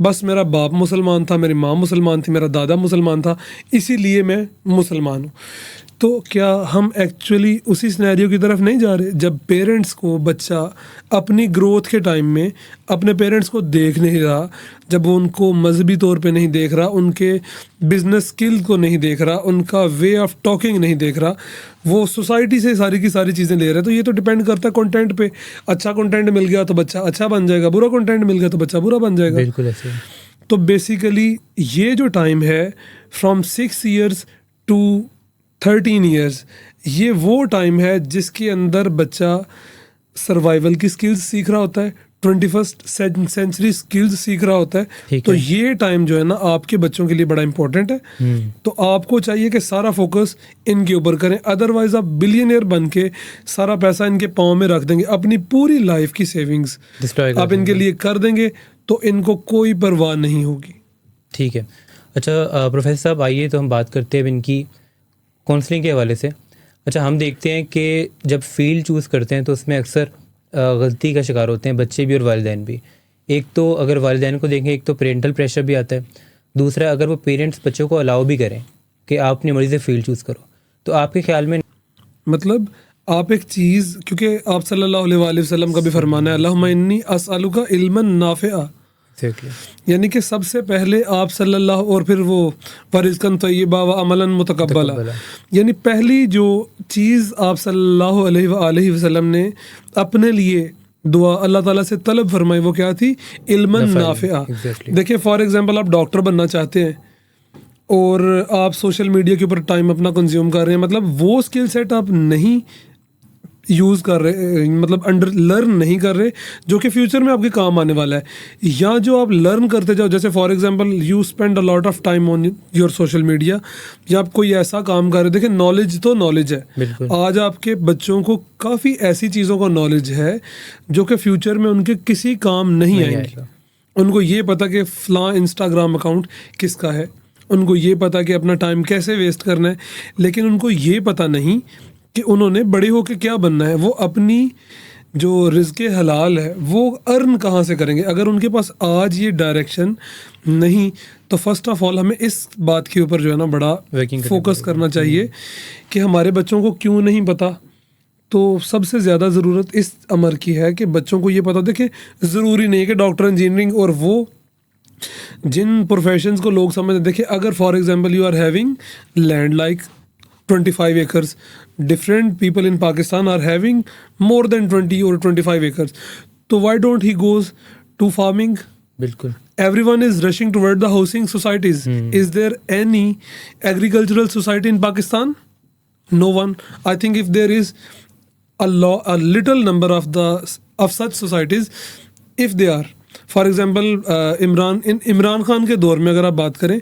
बस मेरा बाप मुसलमान था, मेरी माँ मुसलमान थी, मेरा दादा मुसलमान था, इसीलिए मैं मुसलमान हूँ। तो क्या हम एक्चुअली उसी सिनेरियो की तरफ नहीं जा रहे, जब पेरेंट्स को बच्चा अपनी ग्रोथ के टाइम में अपने पेरेंट्स को देख नहीं रहा, जब वो उनको मजहबी तौर पे नहीं देख रहा, उनके बिजनेस स्किल को नहीं देख रहा, उनका वे ऑफ टॉकिंग नहीं देख रहा, वो सोसाइटी से सारी की सारी चीज़ें ले रहे हैं। तो ये तो डिपेंड करता है कंटेंट पे। अच्छा कंटेंट मिल गया तो बच्चा अच्छा बन जाएगा, बुरा कंटेंट मिल गया तो बच्चा बुरा बन जाएगा। बिल्कुल ऐसे। तो बेसिकली ये जो टाइम है फ्रॉम 6 years टू 13 years, ये वो टाइम है जिसके अंदर बच्चा सर्वाइवल की स्किल्स सीख रहा होता है, 21st सेंचुरी स्किल्स सीख रहा होता है। तो ये टाइम जो है ना आपके बच्चों के लिए बड़ा इंपॉर्टेंट है। तो आपको चाहिए कि सारा फोकस इनके ऊपर करें, अदरवाइज आप बिलियनियर बन के सारा पैसा इनके पाँव में रख देंगे, अपनी पूरी लाइफ की सेविंग्स आप इनके लिए कर देंगे, तो इनको कोई परवाह नहीं होगी। ठीक है। अच्छा प्रोफेसर साहब, आइए तो हम बात करते हैं अब इनकी काउंसलिंग के हवाले से। अच्छा, हम देखते हैं कि जब फील्ड चूज़ करते हैं तो उसमें अक्सर गलती का शिकार होते हैं बच्चे भी और वालिदैन भी। एक तो अगर वालिदैन को देखें, एक तो पेरेंटल प्रेशर भी आता है, दूसरा अगर वो पेरेंट्स बच्चों को अलाउ भी करें कि आप अपनी मर्जी से फील्ड चूज़ करो, तो आपके ख्याल में मतलब आप एक चीज़, क्योंकि आप सल्लल्लाहु अलैहि वसल्लम का भी फरमाना है अल्लाहुम्मा इन्नी अस्अलुका इल्मन नाफ़िआ, यानी कि सबसे पहले आप सल्लल्लाहु, और फिर वो वरिज़्क़न तय्यबा व अमलन मुतक़ब्बला, यानी पहली जो चीज़ आप सल्लल्लाहु अलैहि वसल्लम ने अपने लिए दुआ अल्लाह ताला से तलब फरमाई, वो क्या थी? इल्मन नाफ़िआ। देखिए फॉर एग्जांपल आप डॉक्टर बनना चाहते हैं और आप सोशल मीडिया के ऊपर टाइम अपना कंज्यूम कर रहे हैं, मतलब वो स्किल सेट आप नहीं यूज़ कर रहे, मतलब अंडर लर्न नहीं कर रहे जो कि फ्यूचर में आपके काम आने वाला है, या जो आप लर्न करते जाओ, जैसे for example you spend a lot of time on your social media, या आप कोई ऐसा काम कर रहे, देखिए नॉलेज तो नॉलेज है, आज आपके बच्चों को काफ़ी ऐसी चीज़ों का नॉलेज है जो कि फ्यूचर में उनके किसी काम नहीं आएंगी। उनको ये पता कि फ़लाँ इंस्टाग्राम अकाउंट किसका है, उनको ये पता कि अपना टाइम कैसे वेस्ट करना है, लेकिन उनको ये पता नहीं कि उन्होंने बड़े होकर क्या बनना है, वो अपनी जो रिज़्क़े हलाल है वो अर्न कहाँ से करेंगे। अगर उनके पास आज ये डायरेक्शन नहीं, तो फर्स्ट ऑफ ऑल हमें इस बात के ऊपर जो है ना बड़ा फोकस करना चाहिए कि हमारे बच्चों को क्यों नहीं पता। तो सबसे ज़्यादा ज़रूरत इस अमर की है कि बच्चों को ये पता। देखिए ज़रूरी नहीं है कि डॉक्टर, इंजीनियरिंग और वो जिन प्रोफेशंस को लोग समझते, देखिए अगर for example you are having land like 25 acres, different people in Pakistan are having more than 20 or 25 acres, so why don't he goes to farming? बिल्कुल। Everyone is rushing toward the housing societies. Is there any agricultural society in Pakistan? No one. I think if there is a little number of such societies, if they are, for example Imran Khan के दौर में अगर आप बात करें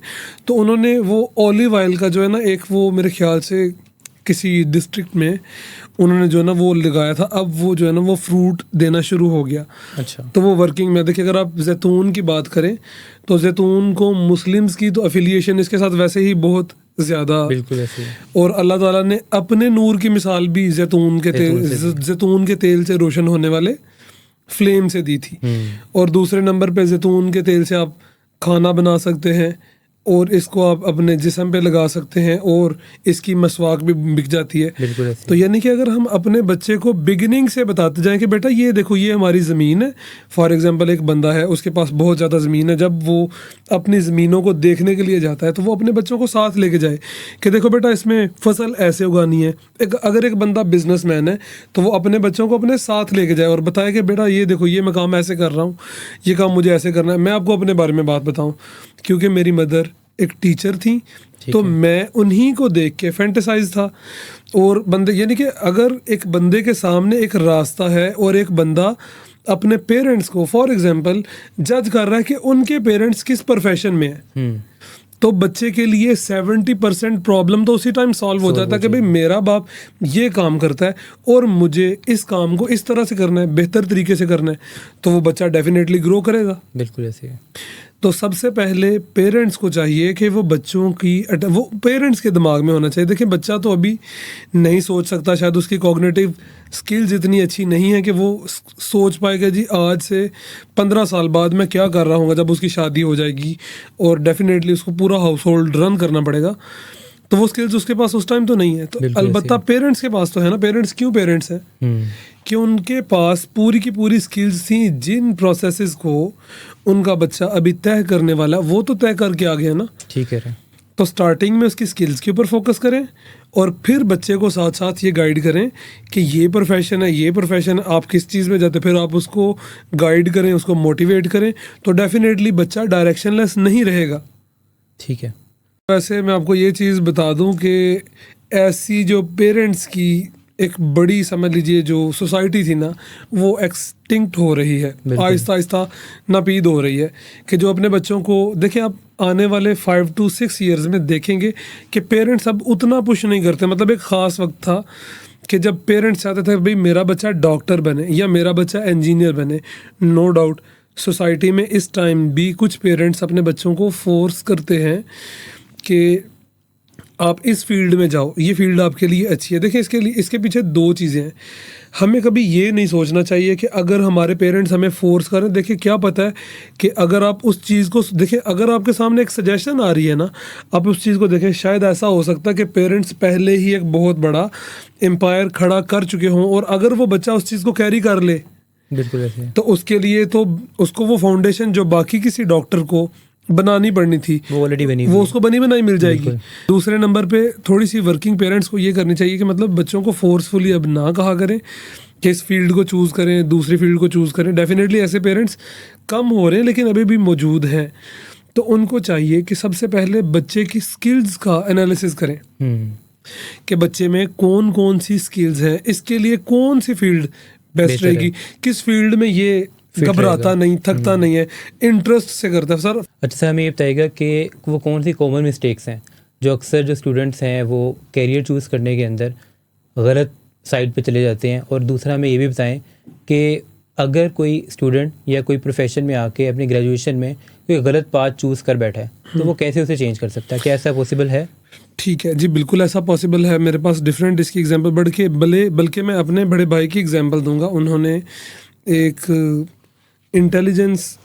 तो उन्होंने वो ऑलिव ऑयल का जो है ना एक वो मेरे ख्याल से किसी डिस्ट्रिक्ट में उन्होंने जो है ना वो लगाया था, अब वो जो है ना वो फ्रूट देना शुरू हो गया। अच्छा। तो वो वर्किंग में, देखिए अगर आप जैतून की बात करें तो जैतून को मुस्लिम्स की तो अफिलिएशन इसके साथ वैसे ही बहुत ज़्यादा, बिल्कुल ऐसे। और अल्लाह ताला ने अपने नूर की मिसाल भी जैतून के तेल से रोशन होने वाले फ्लेम से दी थी। और दूसरे नंबर पे जैतून के तेल से आप खाना बना सकते हैं, और इसको आप अपने जिस्म पे लगा सकते हैं और इसकी मसवाक भी बिक जाती है। बिल्कुल ऐसे। तो यानी कि अगर हम अपने बच्चे को बिगिनिंग से बताते जाएं कि बेटा ये देखो ये हमारी ज़मीन है। फॉर एग्जांपल एक बंदा है उसके पास बहुत ज़्यादा ज़मीन है, जब वो अपनी ज़मीनों को देखने के लिए जाता है तो वो अपने बच्चों को साथ लेके जाए कि देखो बेटा इसमें फसल ऐसे उगानी है। अगर एक बंदा बिजनेसमैन है तो वो अपने बच्चों को अपने साथ लेके जाए और बताए कि बेटा ये देखो ये मैं काम ऐसे कर रहा हूँ, ये काम मुझे ऐसे करना है। मैं आपको अपने बारे में बात बताऊँ, क्योंकि मेरी मदर एक टीचर थी तो मैं उन्हीं को देख के फैंटेसाइज था। और बंदे यानी कि अगर एक बंदे के सामने एक रास्ता है और एक बंदा अपने पेरेंट्स को फॉर एग्जांपल जज कर रहा है कि उनके पेरेंट्स किस प्रोफेशन में है, तो बच्चे के लिए 70% प्रॉब्लम तो उसी टाइम सॉल्व हो जाता है कि भाई मेरा बाप ये काम करता है और मुझे इस काम को इस तरह से करना है, बेहतर तरीके से करना है, तो वो बच्चा डेफिनेटली ग्रो करेगा। बिल्कुल ऐसे है। तो सबसे पहले पेरेंट्स को चाहिए कि वो बच्चों की वो पेरेंट्स के दिमाग में होना चाहिए। देखिए बच्चा तो अभी नहीं सोच सकता, शायद उसकी कॉग्निटिव स्किल्स इतनी अच्छी नहीं है कि वो सोच पाएगा जी आज से 15 साल बाद मैं क्या कर रहा हूँ जब उसकी शादी हो जाएगी और डेफिनेटली उसको पूरा हाउस होल्ड रन करना पड़ेगा। तो वो स्किल्स उसके पास उस टाइम तो नहीं है। तो अलबत्ता पेरेंट्स के पास तो है ना। पेरेंट्स क्यों पेरेंट्स हैं कि उनके पास पूरी की पूरी स्किल्स थी, जिन प्रोसेसेस को उनका बच्चा अभी तय करने वाला वो तो तय करके आ गया ना। ठीक है। तो स्टार्टिंग में उसकी स्किल्स के ऊपर फोकस करें और फिर बच्चे को साथ साथ ये गाइड करें कि ये प्रोफेशन है, ये प्रोफेशन है, आप किस चीज़ में जाते, फिर आप उसको गाइड करें, उसको मोटिवेट करें, तो डेफिनेटली बच्चा डायरेक्शनलेस नहीं रहेगा। ठीक है। वैसे मैं आपको ये चीज़ बता दूं कि ऐसी जो पेरेंट्स की एक बड़ी समझ लीजिए जो सोसाइटी थी ना वो एक्सटिंक्ट हो रही है, आहिस्ता आहिस्ता नापीद हो रही है। कि जो अपने बच्चों को देखिए आप आने वाले 5 to 6 ईयर्स में देखेंगे कि पेरेंट्स अब उतना पुश नहीं करते। मतलब एक ख़ास वक्त था कि जब पेरेंट्स चाहते थे भाई मेरा बच्चा डॉक्टर बने या मेरा बच्चा इंजीनियर बने। नो डाउट सोसाइटी में इस टाइम भी कुछ पेरेंट्स अपने बच्चों को फोर्स करते हैं कि आप इस फील्ड में जाओ, ये फील्ड आपके लिए अच्छी है। देखिए इसके पीछे दो चीज़ें हैं। हमें कभी ये नहीं सोचना चाहिए कि अगर हमारे पेरेंट्स हमें फोर्स करें, देखिए क्या पता है कि अगर आप उस चीज़ को देखिए, अगर आपके सामने एक सजेशन आ रही है ना, आप उस चीज़ को देखें, शायद ऐसा हो सकता है कि पेरेंट्स पहले ही एक बहुत बड़ा एम्पायर खड़ा कर चुके हों और अगर वो बच्चा उस चीज़ को कैरी कर ले बिल्कुल ऐसे, तो उसके लिए तो उसको वो फाउंडेशन जो बाकी किसी डॉक्टर को बनानी पड़नी थी वो ऑलरेडी बनी, वो उसको बनी बनाई मिल जाएगी। दूसरे नंबर पे थोड़ी सी वर्किंग पेरेंट्स को ये करनी चाहिए कि मतलब बच्चों को फोर्सफुली अब ना कहा करें कि इस फील्ड को चूज़ करें, दूसरी फील्ड को चूज़ करें। डेफिनेटली ऐसे पेरेंट्स कम हो रहे हैं लेकिन अभी भी मौजूद हैं। तो उनको चाहिए कि सबसे पहले बच्चे की स्किल्स का एनालिसिस करें कि बच्चे में कौन कौन सी स्किल्स हैं, इसके लिए कौन सी फील्ड बेस्ट रहेगी, किस फील्ड में ये घबराता नहीं, थकता नहीं है, इंटरेस्ट से करता है। सर अच्छा सर हमें ये बताइएगा कि वो कौन सी कॉमन मिस्टेक्स हैं जो अक्सर जो स्टूडेंट्स हैं वो कैरियर चूज़ करने के अंदर गलत साइड पे चले जाते हैं। और दूसरा हमें ये भी बताएं कि अगर कोई स्टूडेंट या कोई प्रोफेशन में आके अपनी ग्रेजुएशन में कोई गलत पाथ चूज़ कर बैठा है तो वो कैसे उसे चेंज कर सकता है, क्या ऐसा पॉसिबल है? ठीक है जी, बिल्कुल ऐसा पॉसिबल है। मेरे पास डिफरेंट इसकी एग्जांपल बल्कि मैं अपने बड़े भाई की एग्जांपल दूंगा। उन्होंने एक इंटेलिजेंस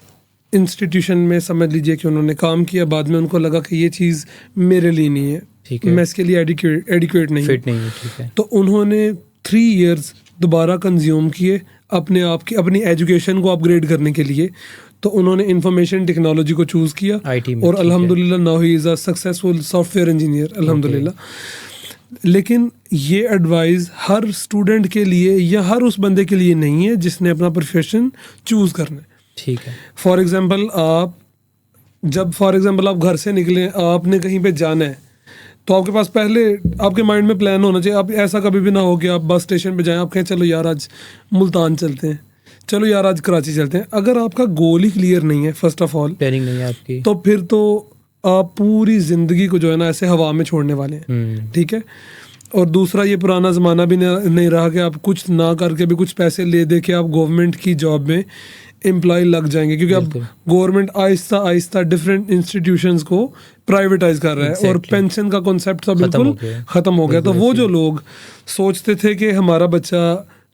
इंस्टीट्यूशन में समझ लीजिए कि उन्होंने काम किया, बाद में उनको लगा कि ये चीज़ मेरे लिए नहीं है, ठीक है, मैं इसके लिए एडिक्वेट नहीं, फिट नहीं है, ठीक है। तो उन्होंने 3 इयर्स दोबारा कंज्यूम किए अपने आप की अपनी एजुकेशन को अपग्रेड करने के लिए। तो उन्होंने इंफॉर्मेशन टेक्नोलॉजी को चूज़ किया IT में, और अल्हम्दुलिल्लाह now he is a successful software engineer अल्हम्दुलिल्लाह। लेकिन ये एडवाइस हर स्टूडेंट के लिए या हर उस बंदे के लिए नहीं है जिसने अपना प्रोफेशन चूज़ करना है। ठीक है। फॉर एग्जांपल आप घर से निकले, आपने कहीं पे जाना है तो आपके पास पहले आपके माइंड में प्लान होना चाहिए। आप ऐसा कभी भी ना हो कि आप बस स्टेशन पे जाएं, आप कहें चलो यार आज मुल्तान चलते हैं, चलो यार आज कराची चलते हैं। अगर आपका गोल ही क्लियर नहीं है, फर्स्ट ऑफ ऑल प्लानिंग नहीं है आपकी, तो फिर तो आप पूरी ज़िंदगी को जो है ना ऐसे हवा में छोड़ने वाले हैं। ठीक है। और दूसरा ये पुराना ज़माना भी नहीं रहा कि आप कुछ ना करके भी कुछ पैसे ले दे के आप गवर्नमेंट की जॉब में एम्प्लॉय लग जाएंगे, क्योंकि अब government Aahista Aahista different institutions को प्राइवेटाइज कर रहा है और पेंशन का कॉन्सेप्ट तो बिल्कुल ख़त्म हो गया। तो वो जो लोग सोचते थे कि हमारा बच्चा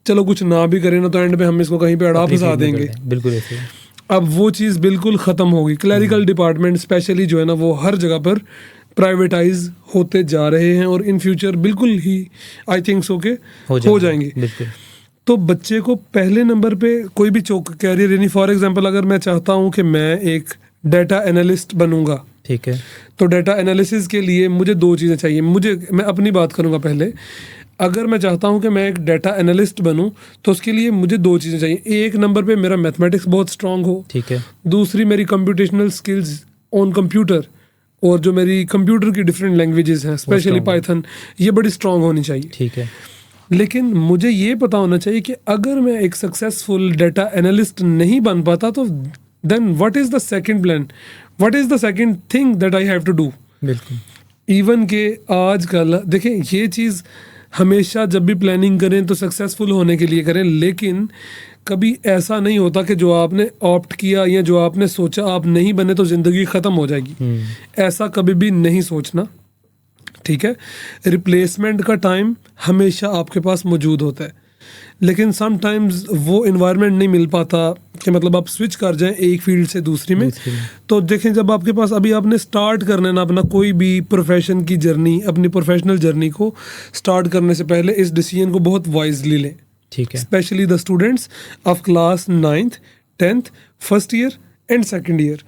चलो कुछ ना भी करे ना तो एंड में हम इसको कहीं पे अड़ा फंसा देंगे, बिल्कुल ऐसे अब वो चीज़ बिल्कुल ख़त्म होगी। क्लरिकल डिपार्टमेंट स्पेशली जो है ना वो हर जगह पर प्राइवेटाइज होते जा रहे हैं और इन फ्यूचर बिल्कुल ही आई थिंक सो के हो जाएंगे। बिल्कुल। तो बच्चे को पहले नंबर पे कोई भी कैरियर, यानी फॉर एग्जांपल अगर मैं चाहता हूँ कि मैं एक डाटा एनालिस्ट बनूंगा, ठीक है, तो डाटा एनालिसिस के लिए मुझे 2 चीज़ें चाहिए। मैं अपनी बात करूँगा पहले। अगर मैं चाहता हूँ कि मैं एक डाटा एनालिस्ट बनूँ तो उसके लिए मुझे 2 चीज़ें चाहिए। एक नंबर पे मेरा मैथमेटिक्स बहुत स्ट्रांग हो, ठीक है। दूसरी मेरी कंप्यूटेशनल स्किल्स ऑन कंप्यूटर, और जो मेरी कंप्यूटर की डिफरेंट लैंग्वेजेस हैं स्पेशली पाइथन, ये बड़ी स्ट्रांग होनी चाहिए। ठीक है। लेकिन मुझे ये पता होना चाहिए कि अगर मैं एक सक्सेसफुल डाटा एनालिस्ट नहीं बन पाता तो then what is the second plan, what is the second thing that I have to do. बिल्कुल। इवन के आजकल देखें, ये चीज़ हमेशा जब भी प्लानिंग करें तो सक्सेसफुल होने के लिए करें, लेकिन कभी ऐसा नहीं होता कि जो आपने ऑप्ट किया या जो आपने सोचा आप नहीं बने तो ज़िंदगी ख़त्म हो जाएगी। ऐसा कभी भी नहीं सोचना, ठीक है। रिप्लेसमेंट का टाइम हमेशा आपके पास मौजूद होता है, लेकिन समटाइम्स वो इन्वायरमेंट नहीं मिल पाता कि मतलब आप स्विच कर जाएं एक फील्ड से दूसरी में। तो देखें, जब आपके पास अभी आपने स्टार्ट करना है ना अपना कोई भी प्रोफेशन की जर्नी, अपनी प्रोफेशनल जर्नी को स्टार्ट करने से पहले इस डिसीजन को बहुत वाइजली लें, ठीक है। Specially the students of class 9th 10th first year and second year,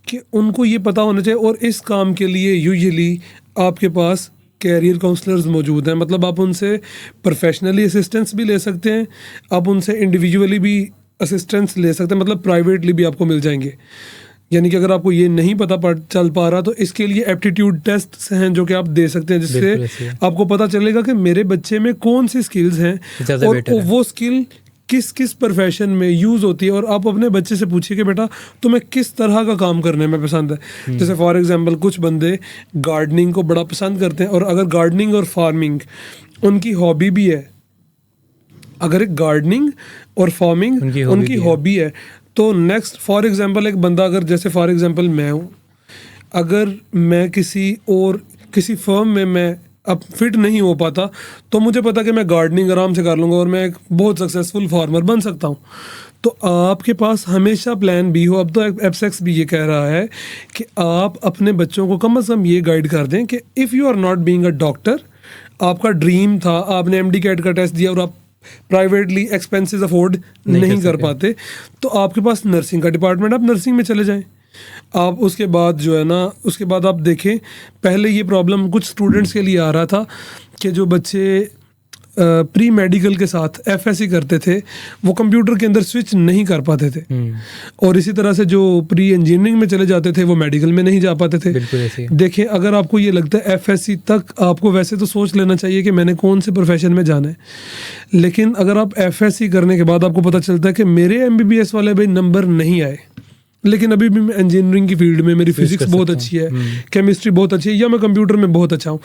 कि उनको ये पता होना चाहिए। और इस काम के लिए यूजुअली आपके पास कैरियर काउंसलर्स मौजूद हैं, मतलब आप उनसे प्रोफेशनली असिस्टेंस भी ले सकते हैं, आप उनसे इंडिविजुअली भी असिस्टेंस ले सकते हैं, मतलब प्राइवेटली भी आपको मिल जाएंगे। यानी कि अगर आपको ये नहीं चल पा रहा तो इसके लिए एप्टीट्यूड टेस्ट हैं जो कि आप दे सकते हैं, जिससे आपको पता चलेगा कि मेरे बच्चे में कौन सी स्किल्स हैं और वो स्किल किस किस प्रोफेशन में यूज़ होती है। और आप अपने बच्चे से पूछिए कि बेटा तुम्हें किस तरह का काम करने में पसंद है। जैसे फॉर एग्जांपल कुछ बंदे गार्डनिंग को बड़ा पसंद करते हैं, और अगर गार्डनिंग और फार्मिंग उनकी हॉबी भी है, अगर एक गार्डनिंग और फार्मिंग उनकी हॉबी है तो नेक्स्ट फॉर एग्जांपल एक बंदा, अगर जैसे फॉर एग्जांपल मैं हूँ, अगर मैं किसी फर्म में मैं अब फिट नहीं हो पाता तो मुझे पता कि मैं गार्डनिंग आराम से कर लूँगा और मैं एक बहुत सक्सेसफुल फार्मर बन सकता हूँ। तो आपके पास हमेशा प्लान बी हो। अब तो एफसेक्स भी ये कह रहा है कि आप अपने बच्चों को कम से कम ये गाइड कर दें कि if you are not being a doctor, आपका ड्रीम था, आपने MD कैट का टेस्ट दिया और आप प्राइवेटली एक्सपेंसेस अफोर्ड नहीं कर पाते, तो आपके पास नर्सिंग का डिपार्टमेंट, आप नर्सिंग में चले जाएं। आप उसके बाद जो है ना, उसके बाद आप देखें, पहले ये प्रॉब्लम कुछ स्टूडेंट्स के लिए आ रहा था कि जो बच्चे प्री मेडिकल के साथ FSC करते थे वो कंप्यूटर के अंदर स्विच नहीं कर पाते थे, और इसी तरह से जो प्री इंजीनियरिंग में चले जाते थे वो मेडिकल में नहीं जा पाते थे। देखें, अगर आपको ये लगता है FSC तक आपको वैसे तो सोच लेना चाहिए कि मैंने कौन से प्रोफेशन में जाना है, लेकिन अगर आप FSC करने के बाद आपको पता चलता है कि मेरे MBBS वाले भाई नंबर नहीं आए, लेकिन अभी भी मैं इंजीनियरिंग की फील्ड में, मेरी फिजिक्स बहुत अच्छी है, केमिस्ट्री बहुत अच्छी है, या मैं कंप्यूटर में बहुत अच्छा हूँ,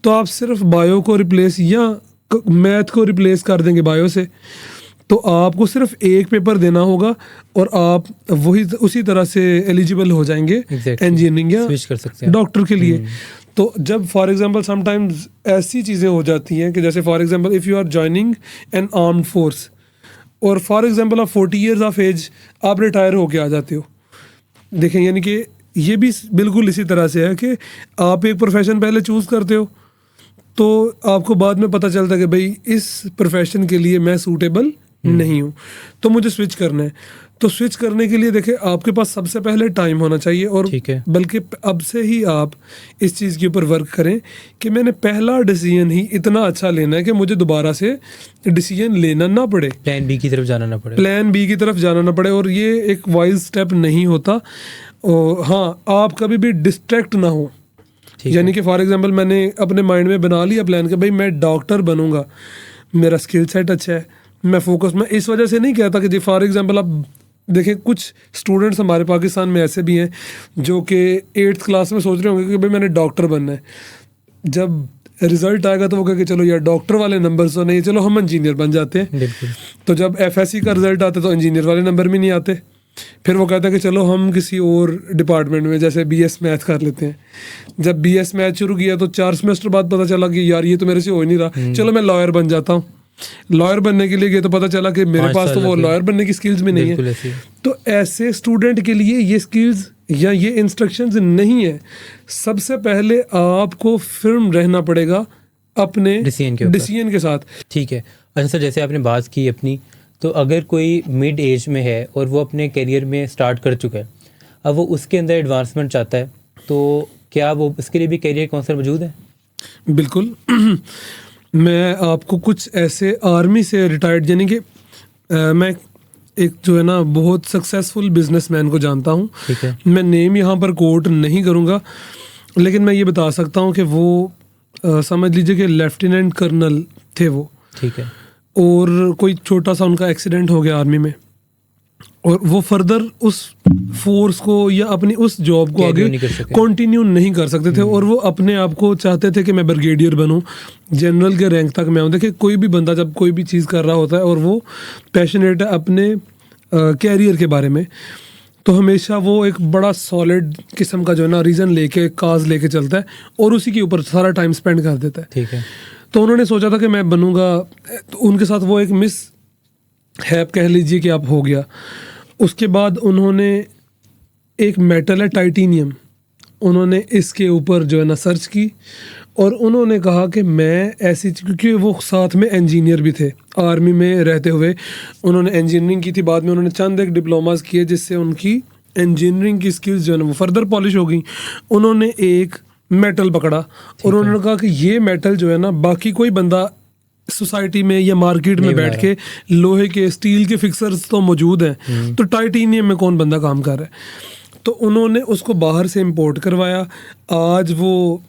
तो आप सिर्फ बायो को रिप्लेस या मैथ को रिप्लेस कर देंगे बायो से, तो आपको सिर्फ एक पेपर देना होगा और आप वही उसी तरह से एलिजिबल हो जाएंगे इंजीनियरिंग या स्विच कर सकते हैं डॉक्टर के लिए। तो जब फॉर एग्जांपल समटाइम्स ऐसी चीज़ें हो जाती हैं कि जैसे for example if you are joining an armed force और फॉर एग्जांपल आप 40 ईयर्स ऑफ एज आप रिटायर होके आ जाते हो। देखें, यानी कि ये भी बिल्कुल इसी तरह से है कि आप एक प्रोफेशन पहले चूज़ करते हो तो आपको बाद में पता चलता है कि भाई इस प्रोफेशन के लिए मैं सूटेबल नहीं हूँ, तो मुझे स्विच करना है। तो स्विच करने के लिए देखें, आपके पास सबसे पहले टाइम होना चाहिए, और बल्कि अब से ही आप इस चीज़ के ऊपर वर्क करें कि मैंने पहला डिसीजन ही इतना अच्छा लेना है कि मुझे दोबारा से डिसीजन लेना ना पड़े, प्लान बी की तरफ जाना ना पड़े। और ये एक वाइज स्टेप नहीं होता। और हाँ, आप कभी भी डिस्ट्रैक्ट ना हो, यानी कि फॉर एग्जांपल मैंने अपने माइंड में बना लिया प्लान कि भाई मैं डॉक्टर बनूंगा, मेरा स्किल सेट अच्छा है, मैं फोकस, मैं इस वजह से नहीं कहता कि जी फॉर एग्जांपल आप देखें, कुछ स्टूडेंट्स हमारे पाकिस्तान में ऐसे भी हैं जो कि 8th क्लास में सोच रहे होंगे कि भाई मैंने डॉक्टर बनना है, जब रिजल्ट आएगा तो वो कहेंगे चलो यार डॉक्टर वाले नंबर तो नहीं, चलो हम इंजीनियर बन जाते हैं। तो जब FSC का रिजल्ट आता है तो इंजीनियर वाले नंबर भी नहीं आते, फिर वो कहता है कि चलो हम किसी और डिपार्टमेंट में जैसे BS मैथ कर लेते हैं। जब BS मैथ शुरू किया तो 4 सेमेस्टर बाद पता चला कि यार ये तो मेरे से हो ही नहीं रहा, चलो मैं लॉयर बन जाता हूँ। लॉयर बनने के लिए गए तो पता चला कि मेरे 5 पास तो साल वो लगे। लॉयर बनने की स्किल्स भी नहीं बिल्कुल है। ऐसे ही। तो ऐसे स्टूडेंट के लिए ये स्किल्स या ये इंस्ट्रक्शंस नहीं है। सबसे पहले आपको फिर्म रहना पड़ेगा अपने डिसीजन के साथ। ठीक है। अच्छा सर, जैसे आपने बात की अपनी, तो अगर कोई मिड एज में है और वो अपने करियर में स्टार्ट कर चुका है, अब वो उसके अंदर एडवांसमेंट चाहता है, तो क्या वो उसके लिए भी करियर काउंसलर मौजूद है? बिल्कुल। मैं आपको कुछ ऐसे आर्मी से रिटायर्ड, यानी कि मैं एक जो है ना बहुत सक्सेसफुल बिजनेसमैन को जानता हूँ। ठीक है। मैं नेम यहाँ पर कोट नहीं करूँगा, लेकिन मैं ये बता सकता हूँ कि वो समझ लीजिए कि लेफ्टिनेंट कर्नल थे वो। ठीक है। और कोई छोटा सा उनका एक्सीडेंट हो गया आर्मी में, और वो फर्दर उस फोर्स को या अपनी उस जॉब को Carry आगे नहीं कर सके। कंटिन्यू नहीं कर सकते थे, और वो अपने आप को चाहते थे कि मैं ब्रिगेडियर बनूं, जनरल के रैंक तक मैं हूं। देखिए, कोई भी बंदा जब कोई भी चीज़ कर रहा होता है और वो पैशनेट है अपने कैरियर के बारे में, तो हमेशा वो एक बड़ा सॉलिड किस्म का जो है ना रीज़न लेके, काज लेके चलता है और उसी के ऊपर सारा टाइम स्पेंड कर देता है। ठीक है। तो उन्होंने सोचा था कि मैं बनूंगा, तो उनके साथ वो एक मिस हैप कह लीजिए कि आप हो गया। उसके बाद उन्होंने एक मेटल है टाइटेनियम, उन्होंने इसके ऊपर जो है ना सर्च की, और उन्होंने कहा कि मैं ऐसी, क्योंकि वो साथ में इंजीनियर भी थे आर्मी में रहते हुए, उन्होंने इंजीनियरिंग की थी। बाद में उन्होंने चंद एक डिप्लोमास किए जिससे उनकी इंजीनियरिंग की स्किल्स जो है ना वो फर्दर पॉलिश हो गई। उन्होंने एक मेटल पकड़ा और उन्होंने कहा कि ये मेटल जो है ना, बाकी कोई बंदा सोसाइटी में या मार्केट में बैठ के लोहे के, स्टील के फिक्सर्स तो मौजूद हैं, तो टाइटेनियम में कौन बंदा काम कर रहा है। तो उन्होंने उसको बाहर से इंपोर्ट करवाया। आज वो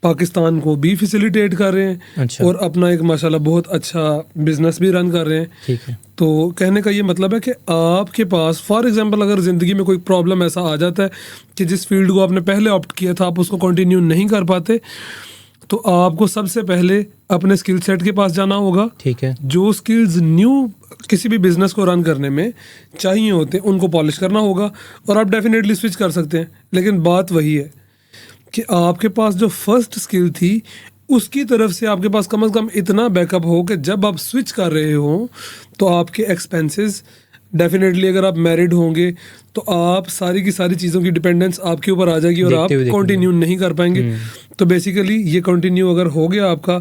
पाकिस्तान को भी फैसिलिटेट कर रहे हैं। अच्छा। और अपना एक माशाल्लाह बहुत अच्छा बिजनेस भी रन कर रहे हैं। ठीक है। तो कहने का ये मतलब है कि आपके पास फॉर एग्जांपल अगर ज़िंदगी में कोई प्रॉब्लम ऐसा आ जाता है कि जिस फील्ड को आपने पहले ऑप्ट किया था आप उसको कंटिन्यू नहीं कर पाते, तो आपको सबसे पहले अपने स्किल सेट के पास जाना होगा। ठीक है। जो स्किल्स न्यू किसी भी बिजनेस को रन करने में चाहिए होते हैं उनको पॉलिश करना होगा, और आप डेफिनेटली स्विच कर सकते हैं। लेकिन बात वही है कि आपके पास जो फर्स्ट स्किल थी उसकी तरफ से आपके पास कम से कम इतना बैकअप हो कि जब आप स्विच कर रहे हो तो आपके एक्सपेंसेस डेफिनेटली, अगर आप मैरिड होंगे तो आप सारी की सारी चीज़ों की डिपेंडेंस आपके ऊपर आ जाएगी और आप कंटिन्यू नहीं कर पाएंगे। तो बेसिकली ये कंटिन्यू अगर हो गया आपका,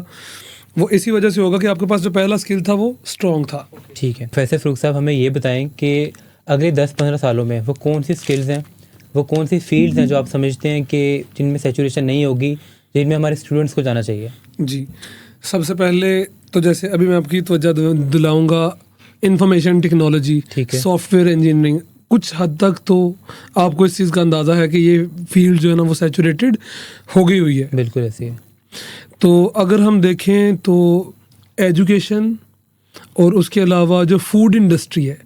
वो इसी वजह से होगा कि आपके पास जो पहला स्किल था वो स्ट्रॉन्ग था। ठीक है। वैसे फ़रूक साहब, हमें ये बताएं कि अगले 10-15 सालों में वो कौन सी स्किल्स हैं, वो कौन सी फील्ड्स हैं जो आप समझते हैं कि जिनमें सैचुरेशन नहीं होगी, जिनमें हमारे स्टूडेंट्स को जाना चाहिए? जी, सबसे पहले तो जैसे अभी मैं आपकी तवज्जो दिलाऊंगा इंफॉर्मेशन टेक्नोलॉजी, सॉफ्टवेयर इंजीनियरिंग। कुछ हद तक तो आपको इस चीज़ का अंदाज़ा है कि ये फील्ड जो है ना वो सैचुरेटेड हो गई हुई है। बिल्कुल ऐसे है। तो अगर हम देखें तो एजुकेशन और उसके अलावा जो फूड इंडस्ट्री है,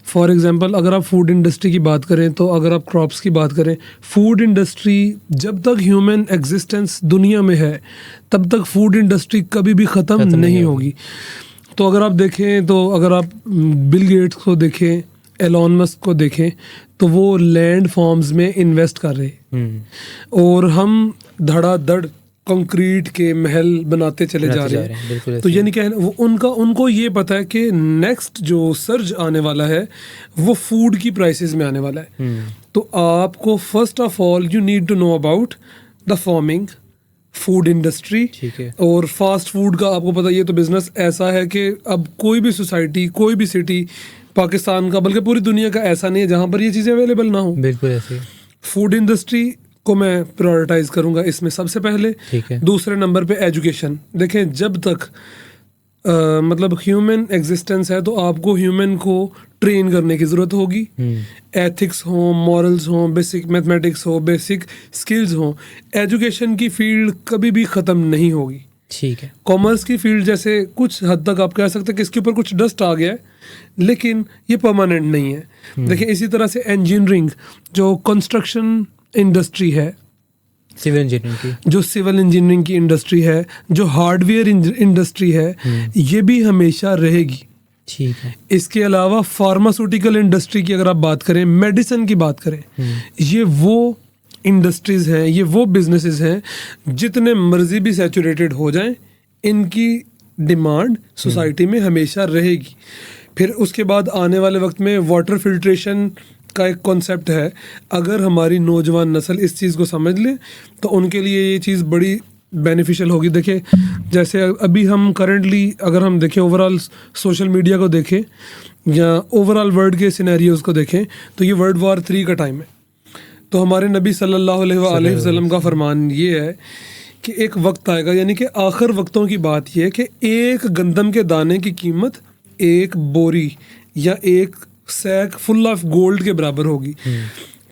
फॉर एग्जांपल अगर आप फूड इंडस्ट्री की बात करें, तो अगर आप क्रॉप्स की बात करें, फूड इंडस्ट्री जब तक ह्यूमन एग्जिस्टेंस दुनिया में है तब तक फूड इंडस्ट्री कभी भी ख़त्म नहीं होगी। तो अगर आप देखें, तो अगर आप बिल गेट्स को देखें, एलॉन मस्क को देखें, तो वो लैंड फॉर्म्स में इन्वेस्ट कर रहे हैं और हम धड़ाधड़ कंक्रीट के महल बनाते चले जा रहे हैं। तो यानी क्या है, उनको ये पता है कि नेक्स्ट जो सर्ज आने वाला है वो फूड की प्राइसेस में आने वाला है। तो आपको first of all you need to know about the farming, food industry. ठीक है। और फास्ट फूड का आपको पता, ये तो बिजनेस ऐसा है कि अब कोई भी सोसाइटी, कोई भी सिटी पाकिस्तान का बल्कि पूरी दुनिया का ऐसा नहीं है जहाँ पर ये चीज़ें अवेलेबल ना हो। बिल्कुल ऐसे। फूड इंडस्ट्री को मैं प्रायोरिटाइज करूँगा इसमें सबसे पहले। ठीक है। दूसरे नंबर पे एजुकेशन। देखें, जब तक मतलब ह्यूमन एग्जिस्टेंस है तो आपको ह्यूमन को ट्रेन करने की ज़रूरत होगी। एथिक्स हो, मॉरल्स हो, बेसिक मैथमेटिक्स हो, बेसिक स्किल्स हो। एजुकेशन की फील्ड कभी भी ख़त्म नहीं होगी। ठीक है। कॉमर्स की फील्ड जैसे कुछ हद तक आप कह सकते हैं कि इसके ऊपर कुछ डस्ट आ गया है, लेकिन ये परमानेंट नहीं है। देखिए, इसी तरह से इंजीनियरिंग, जो कंस्ट्रक्शन इंडस्ट्री है, सिविल इंजीनियरिंग की, जो सिविल इंजीनियरिंग की इंडस्ट्री है, जो हार्डवेयर इंडस्ट्री है, ये भी हमेशा रहेगी। ठीक है। इसके अलावा फार्मास्यूटिकल इंडस्ट्री की अगर आप बात करें, मेडिसिन की बात करें, ये वो इंडस्ट्रीज़ हैं, ये वो बिजनेसेस हैं जितने मर्जी भी सैचुरेटेड हो जाएं, इनकी डिमांड सोसाइटी में हमेशा रहेगी। फिर उसके बाद आने वाले वक्त में वाटर फिल्ट्रेशन का एक कॉन्सेप्ट है। अगर हमारी नौजवान नस्ल इस चीज़ को समझ ले तो उनके लिए ये चीज़ बड़ी बेनिफिशियल होगी। देखिए जैसे अभी हम करंटली अगर हम देखें ओवरऑल सोशल मीडिया को देखें या ओवरऑल वर्ल्ड के सिनेरियोज़ को देखें तो ये वर्ल्ड वॉर 3 का टाइम है। तो हमारे नबी सल्लल्लाहु अलैहि वसल्लम का फरमान ये है कि एक वक्त आएगा, यानी कि आखिर वक्तों की बात ये है कि एक गंदम के दाने की कीमत एक बोरी या एक सैक फुल ऑफ गोल्ड के बराबर होगी।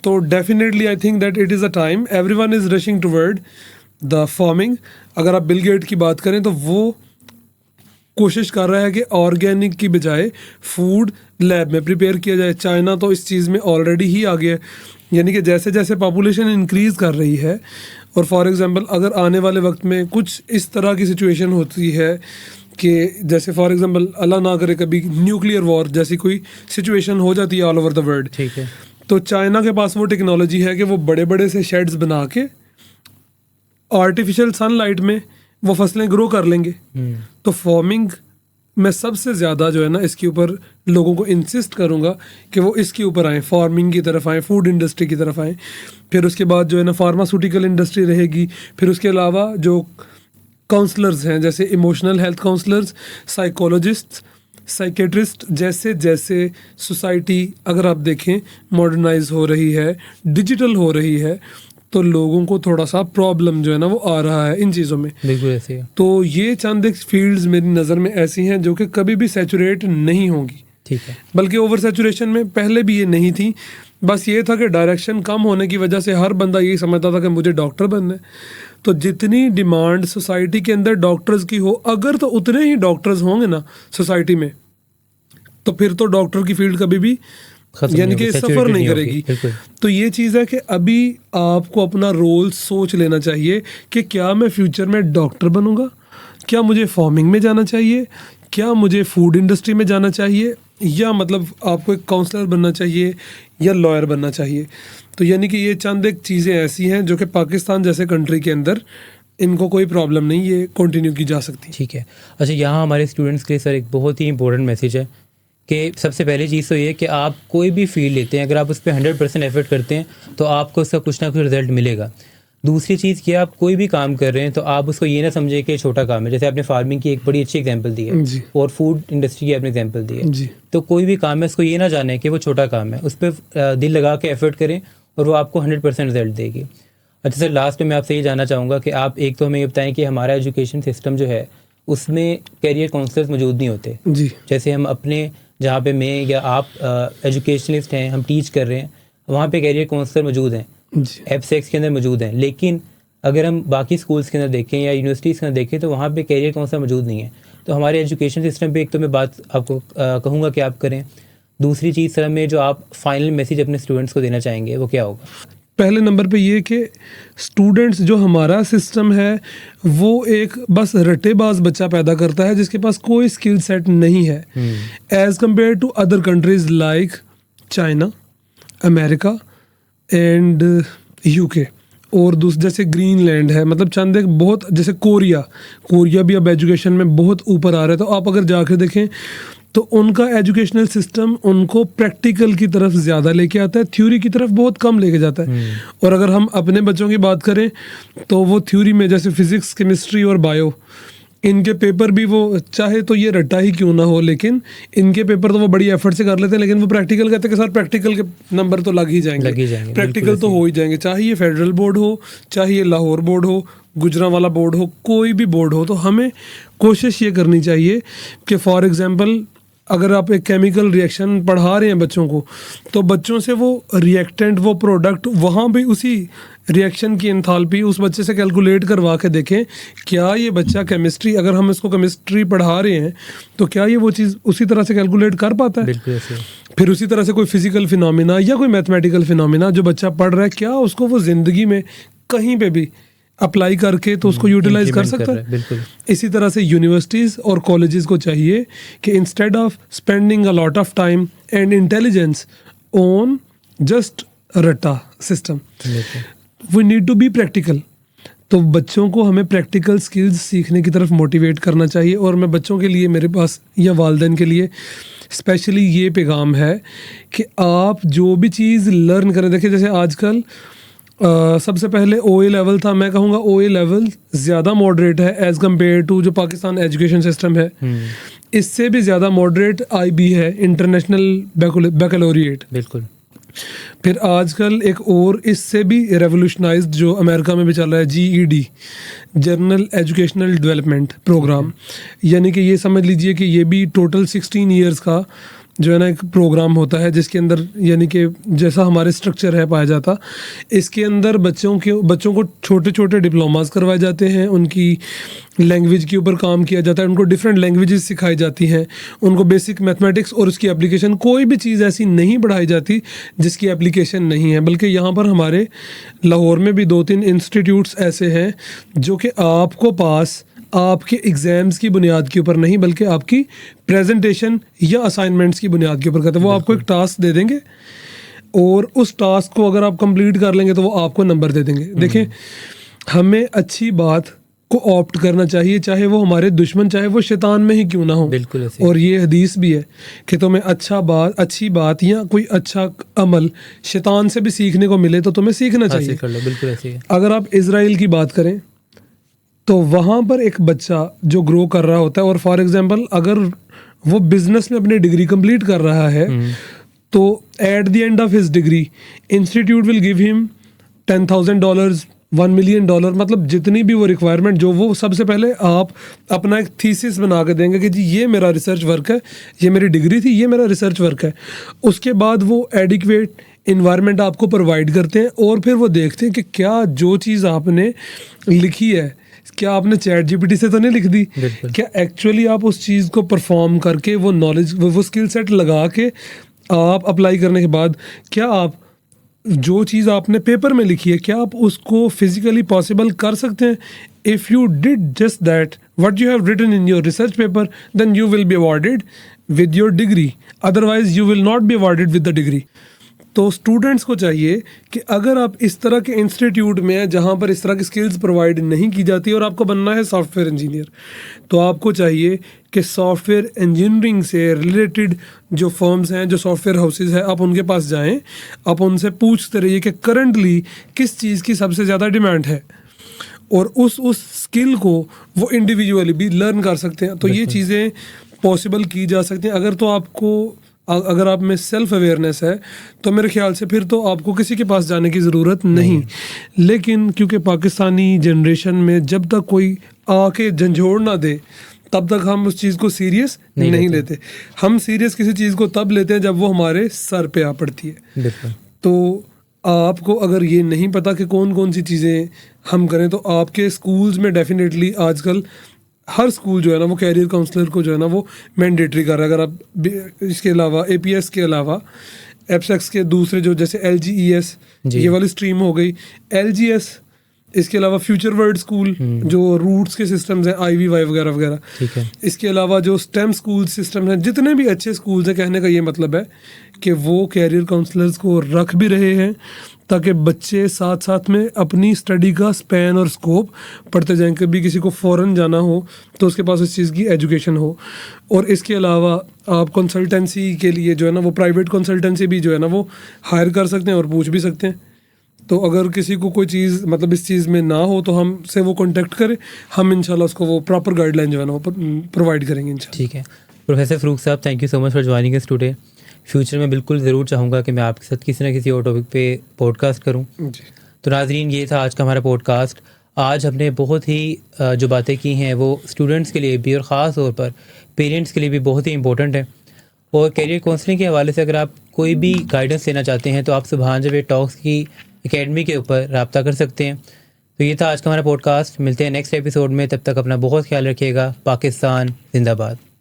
तो definitely I think that it is a time everyone is rushing toward the farming. अगर आप बिल गेट की बात करें तो वो कोशिश कर रहा है कि ऑर्गेनिक की बजाय फूड लैब में प्रिपेयर किया जाए। चाइना तो इस चीज़ में ऑलरेडी ही आ गया है, यानी कि जैसे जैसे पॉपुलेशन इंक्रीज़ कर रही है और फॉर एग्जांपल अगर आने वाले वक्त में कुछ इस तरह की सिचुएशन होती है कि जैसे फॉर एग्जांपल अल्लाह ना करे कभी न्यूक्लियर वॉर जैसी कोई सिचुएशन हो जाती है ऑल ओवर द वर्ल्ड, ठीक है, तो चाइना के पास वो टेक्नोलॉजी है कि वो बड़े बड़े से शेड्स बना के आर्टिफिशियल सनलाइट में वो फसलें ग्रो कर लेंगे। तो फार्मिंग मैं सबसे ज़्यादा जो है ना इसके ऊपर लोगों को इंसिस्ट करूँगा कि वो इसके ऊपर आएँ, फार्मिंग की तरफ आएँ, फूड इंडस्ट्री की तरफ आएँ। फिर उसके बाद जो है ना फार्मास्यूटिकल इंडस्ट्री रहेगी। फिर उसके अलावा जो काउंसलर्स हैं जैसे emotional health counsellors, psychologist, psychiatrist, जैसे जैसे सोसाइटी अगर आप देखें मॉडर्नाइज हो रही है, डिजिटल हो रही है, तो लोगों को थोड़ा सा प्रॉब्लम जो है ना वो आ रहा है इन चीज़ों में। बिल्कुल ऐसे है। तो ये चंद एक फील्ड्स मेरी नज़र में ऐसी हैं जो कि कभी भी सैचुरेट नहीं होंगी, ठीक है, बल्कि ओवर सैचुरेशन में पहले भी ये नहीं थी। बस ये था कि डायरेक्शन कम होने की वजह से हर बंदा यही समझता था कि मुझे डॉक्टर बनना है। तो जितनी डिमांड सोसाइटी के अंदर डॉक्टर्स की हो, अगर तो उतने ही डॉक्टर्स होंगे ना सोसाइटी में, तो फिर तो डॉक्टर की फील्ड कभी भी यानी कि सफ़र नहीं करेगी। तो ये चीज़ है कि अभी आपको अपना रोल सोच लेना चाहिए कि क्या मैं फ्यूचर में डॉक्टर बनूंगा, क्या मुझे फार्मिंग में जाना चाहिए, क्या मुझे फूड इंडस्ट्री में जाना चाहिए, या मतलब आपको एक काउंसलर बनना चाहिए या लॉयर बनना चाहिए। तो यानी कि ये चंद एक चीज़ें ऐसी हैं जो कि पाकिस्तान जैसे कंट्री के अंदर इनको कोई प्रॉब्लम नहीं, ये कंटिन्यू की जा सकती। ठीक है। अच्छा, यहाँ हमारे स्टूडेंट्स के लिए सर एक बहुत ही इंपॉर्टेंट मैसेज है कि सबसे पहली चीज़ तो ये कि आप कोई भी फील्ड लेते हैं, अगर आप उस पर 100% एफर्ट करते हैं तो आपको उसका कुछ ना कुछ रिजल्ट मिलेगा। दूसरी चीज़ कि आप कोई भी काम कर रहे हैं तो आप उसको ये ना समझें कि छोटा काम है। जैसे आपने फार्मिंग की एक बड़ी अच्छी एग्जांपल दी है और फूड इंडस्ट्री की आपने एग्जांपल दी है, तो कोई भी काम है उसको ये ना जाने कि वो छोटा काम है, उस पर दिल लगा के एफर्ट करें और वो आपको 100% रिजल्ट देगी। अच्छा सर, लास्ट में मैं आपसे ये जानना चाहूँगा कि आप एक तो हमें ये बताएं कि हमारा एजुकेशन सिस्टम जो है उसमें कैरियर काउंसलर्स मौजूद नहीं होते जी। जैसे हम अपने जहाँ पे मैं या आप एजुकेशनिस्ट हैं, हम टीच कर रहे हैं, वहाँ पे कैरियर काउंसलर मौजूद हैं, एफसेक्स के अंदर मौजूद हैं। लेकिन अगर हम बाकी स्कूल्स के अंदर देखें या यूनिवर्सिटीज़ के अंदर देखें तो वहाँ पे कैरियर काउंसलर मौजूद नहीं है। तो हमारे एजुकेशन सिस्टम पे एक तो मैं बात आपको कहूँगा कि आप करें। दूसरी चीज़ सर में जो आप फाइनल मैसेज अपने स्टूडेंट्स को देना चाहेंगे वो क्या होगा? पहले नंबर पे ये कि स्टूडेंट्स जो हमारा सिस्टम है वो एक बस रट्टेबाज बच्चा पैदा करता है जिसके पास कोई स्किल सेट नहीं है as compare to other countries like China, America and UK और जैसे ग्रीनलैंड है, मतलब चंद एक बहुत, जैसे कोरिया भी अब एजुकेशन में बहुत ऊपर आ रहा है। तो आप अगर जाकर देखें तो उनका एजुकेशनल सिस्टम उनको प्रैक्टिकल की तरफ ज़्यादा लेके आता है, थ्योरी की तरफ बहुत कम लेके जाता है। और अगर हम अपने बच्चों की बात करें तो वो थ्योरी में जैसे फिज़िक्स, केमिस्ट्री और बायो, इनके पेपर भी वो चाहे तो ये रट्टा ही क्यों ना हो, लेकिन इनके पेपर तो वो बड़ी एफर्ट से कर लेते हैं, लेकिन वो प्रैक्टिकल कहते हैं कि सर प्रैक्टिकल के नंबर तो लग ही जाएंगे, प्रैक्टिकल तो हो ही जाएंगे, चाहे ये फेडरल बोर्ड हो, चाहे ये लाहौर बोर्ड हो, गुजरांवाला बोर्ड हो, कोई भी बोर्ड हो। तो हमें कोशिश ये करनी चाहिए कि फॉर एग्जांपल अगर आप एक केमिकल रिएक्शन पढ़ा रहे हैं बच्चों को, तो बच्चों से वो रिएक्टेंट, वो प्रोडक्ट, वहाँ भी उसी रिएक्शन की एंथैल्पी उस बच्चे से कैलकुलेट करवा के देखें क्या ये बच्चा केमिस्ट्री, अगर हम इसको केमिस्ट्री पढ़ा रहे हैं तो क्या ये वो चीज़ उसी तरह से कैलकुलेट कर पाता है। फिर उसी तरह से कोई फिजिकल फिनोमिना या कोई मैथमेटिकल फिनोमिना जो बच्चा पढ़ रहा है, क्या उसको वो ज़िंदगी में कहीं पे भी अप्लाई करके तो उसको यूटिलाइज कर सकता है। बिल्कुल। इसी तरह से यूनिवर्सिटीज़ और कॉलेजेस को चाहिए कि instead of spending a lot of time and intelligence on just रट्टा system, we need to be practical. तो बच्चों को हमें प्रैक्टिकल स्किल्स सीखने की तरफ मोटिवेट करना चाहिए। और मैं बच्चों के लिए, मेरे पास या वालिदैन के लिए स्पेशली ये पैगाम है कि आप जो भी चीज़ लर्न करें, देखिए जैसे आजकल सबसे पहले OA लेवल था, मैं कहूँगा OA लेवल ज़्यादा मॉडरेट है एज़ कम्पेयर टू जो पाकिस्तान एजुकेशन सिस्टम है। इससे भी ज़्यादा मॉडरेट IB है, इंटरनेशनल बैकलोरिएट। बिल्कुल। फिर आजकल एक और इससे भी रेवोल्यूशनाइज्ड जो अमेरिका में भी चल रहा है, GED, general educational development programme, यानी कि ये समझ लीजिए कि ये भी टोटल 16 ईयर्स का जो है ना एक प्रोग्राम होता है, जिसके अंदर यानी कि जैसा हमारे स्ट्रक्चर है पाया जाता, इसके अंदर बच्चों को छोटे छोटे डिप्लोमास करवाए जाते हैं, उनकी लैंग्वेज के ऊपर काम किया जाता है, उनको डिफरेंट लैंग्वेजेस सिखाई जाती हैं, उनको बेसिक मैथमेटिक्स और उसकी एप्लीकेशन, कोई भी चीज़ ऐसी नहीं पढ़ाई जाती जिसकी एप्लीकेशन नहीं है। बल्कि यहाँ पर हमारे लाहौर में भी 2-3 इंस्टीट्यूट्स ऐसे हैं जो कि आपको पास आपके एग्ज़ाम्स की बुनियाद के ऊपर नहीं, बल्कि आपकी प्रेजेंटेशन या असाइनमेंट्स की बुनियाद के ऊपर करते हैं। वो आपको एक टास्क दे देंगे और उस टास्क को अगर आप कंप्लीट कर लेंगे तो वो आपको नंबर दे देंगे। देखें, हमें अच्छी बात को ऑप्ट करना चाहिए, चाहे वो हमारे दुश्मन, चाहे वो शैतान में ही क्यों ना हो। बिल्कुल ऐसे। और ये हदीस भी है कि तुम्हें अच्छी बात या कोई अच्छा अमल शैतान से भी सीखने को मिले तो तुम्हें सीखना चाहिए। कर लो, बिल्कुल ऐसे ही है। अगर आप इजराइल की बात करें तो वहाँ पर एक बच्चा जो ग्रो कर रहा होता है, और फॉर एग्जांपल अगर वो बिजनेस में अपनी डिग्री कंप्लीट कर रहा है, तो at the end of his degree institute will give him $10,000, $1 million, मतलब जितनी भी वो रिक्वायरमेंट, जो वो सबसे पहले आप अपना एक थीसिस बना के देंगे कि जी ये मेरा रिसर्च वर्क है, ये मेरी डिग्री थी, ये मेरा रिसर्च वर्क है। उसके बाद वो एडिक्वेट इन्वायरमेंट आपको प्रोवाइड करते हैं और फिर वो देखते हैं कि क्या जो चीज़ आपने लिखी है, क्या आपने चैट GPT से तो नहीं लिख दी, क्या एक्चुअली आप उस चीज़ को परफॉर्म करके वो नॉलेज, वो स्किल सेट लगा के आप अप्लाई करने के बाद, क्या आप जो चीज़ आपने पेपर में लिखी है, क्या आप उसको फिजिकली पॉसिबल कर सकते हैं? If you did just that what you have written in your research paper, then you will be awarded with your degree, otherwise you will not be awarded with the degree. तो स्टूडेंट्स को चाहिए कि अगर आप इस तरह के इंस्टीट्यूट में हैं जहाँ पर इस तरह की स्किल्स प्रोवाइड नहीं की जाती और आपको बनना है सॉफ्टवेयर इंजीनियर, तो आपको चाहिए कि सॉफ्टवेयर इंजीनियरिंग से रिलेटेड जो फर्म्स हैं, जो सॉफ्टवेयर हाउसेज हैं, आप उनके पास जाएं, आप उनसे पूछते रहिए कि करंटली किस चीज़ की सबसे ज़्यादा डिमांड है, और उस स्किल को वो इंडिविजुअली भी लर्न कर सकते हैं। तो ये चीज़ें पॉसिबल की जा सकती हैं। अगर आप में सेल्फ अवेयरनेस है तो मेरे ख्याल से फिर तो आपको किसी के पास जाने की ज़रूरत नहीं। लेकिन क्योंकि पाकिस्तानी जनरेशन में जब तक कोई आके झंझोड़ ना दे तब तक हम उस चीज़ को सीरियस नहीं लेते। हम सीरियस किसी चीज़ को तब लेते हैं जब वो हमारे सर पे आ पड़ती है। तो आपको अगर ये नहीं पता कि कौन कौन सी चीज़ें हम करें, तो आपके स्कूल्स में डेफिनेटली आजकल हर स्कूल जो है ना वो कैरियर काउंसलर को जो है ना वो मैंडेटरी कर रहा है। अगर आप इसके अलावा APS के अलावा एप्सेक्स के दूसरे जो जैसे LGES ये वाली स्ट्रीम हो गई, LGS, इसके अलावा फ्यूचर वर्ल्ड स्कूल जो रूट्स के सिस्टम्स हैं, IVY वगैरह वगैरह, ठीक है। इसके अलावा जो स्टेम स्कूल सिस्टम हैं, जितने भी अच्छे स्कूल्स हैं, कहने का ये मतलब है कि वो कैरियर काउंसलर्स को रख भी रहे हैं ताकि बच्चे साथ साथ में अपनी स्टडी का स्पैन और स्कोप पढ़ते जाएं। कभी किसी को फ़ॉरेन जाना हो तो उसके पास इस चीज़ की एजुकेशन हो। और इसके अलावा आप कंसल्टेंसी के लिए जो है ना वो प्राइवेट कंसल्टेंसी भी जो है ना वो हायर कर सकते हैं और पूछ भी सकते हैं। तो अगर किसी को कोई चीज़ मतलब इस चीज़ में ना हो तो हमसे वो कांटेक्ट करे, हम इंशाल्लाह उसको वो प्रॉपर गाइडलाइन जो है ना वो प्रोवाइड करेंगे इंशाल्लाह। ठीक है प्रोफेसर फ़रूक साहब, thank you so much for joining us today. Future में बिल्कुल ज़रूर चाहूँगा कि मैं आपके साथ किसी ना किसी और टॉपिक पे पॉडकास्ट करूँ। तो नाज़रीन, ये था आज का हमारा पॉडकास्ट। आज हमने बहुत ही जो बातें की हैं वो स्टूडेंट्स के लिए भी और ख़ास तौर पर पेरेंट्स के लिए भी बहुत ही इंपॉर्टेंट है। और कैरियर काउंसलिंग के हवाले से अगर आप कोई भी गाइडेंस लेना चाहते हैं तो आप सुभान जावेद टॉक्स की एकेडमी के ऊपर रब्ता कर सकते हैं। तो ये था आज का हमारा पॉडकास्ट। मिलते हैं नेक्स्ट एपिसोड में, तब तक अपना बहुत ख्याल रखिएगा। पाकिस्तान जिंदाबाद।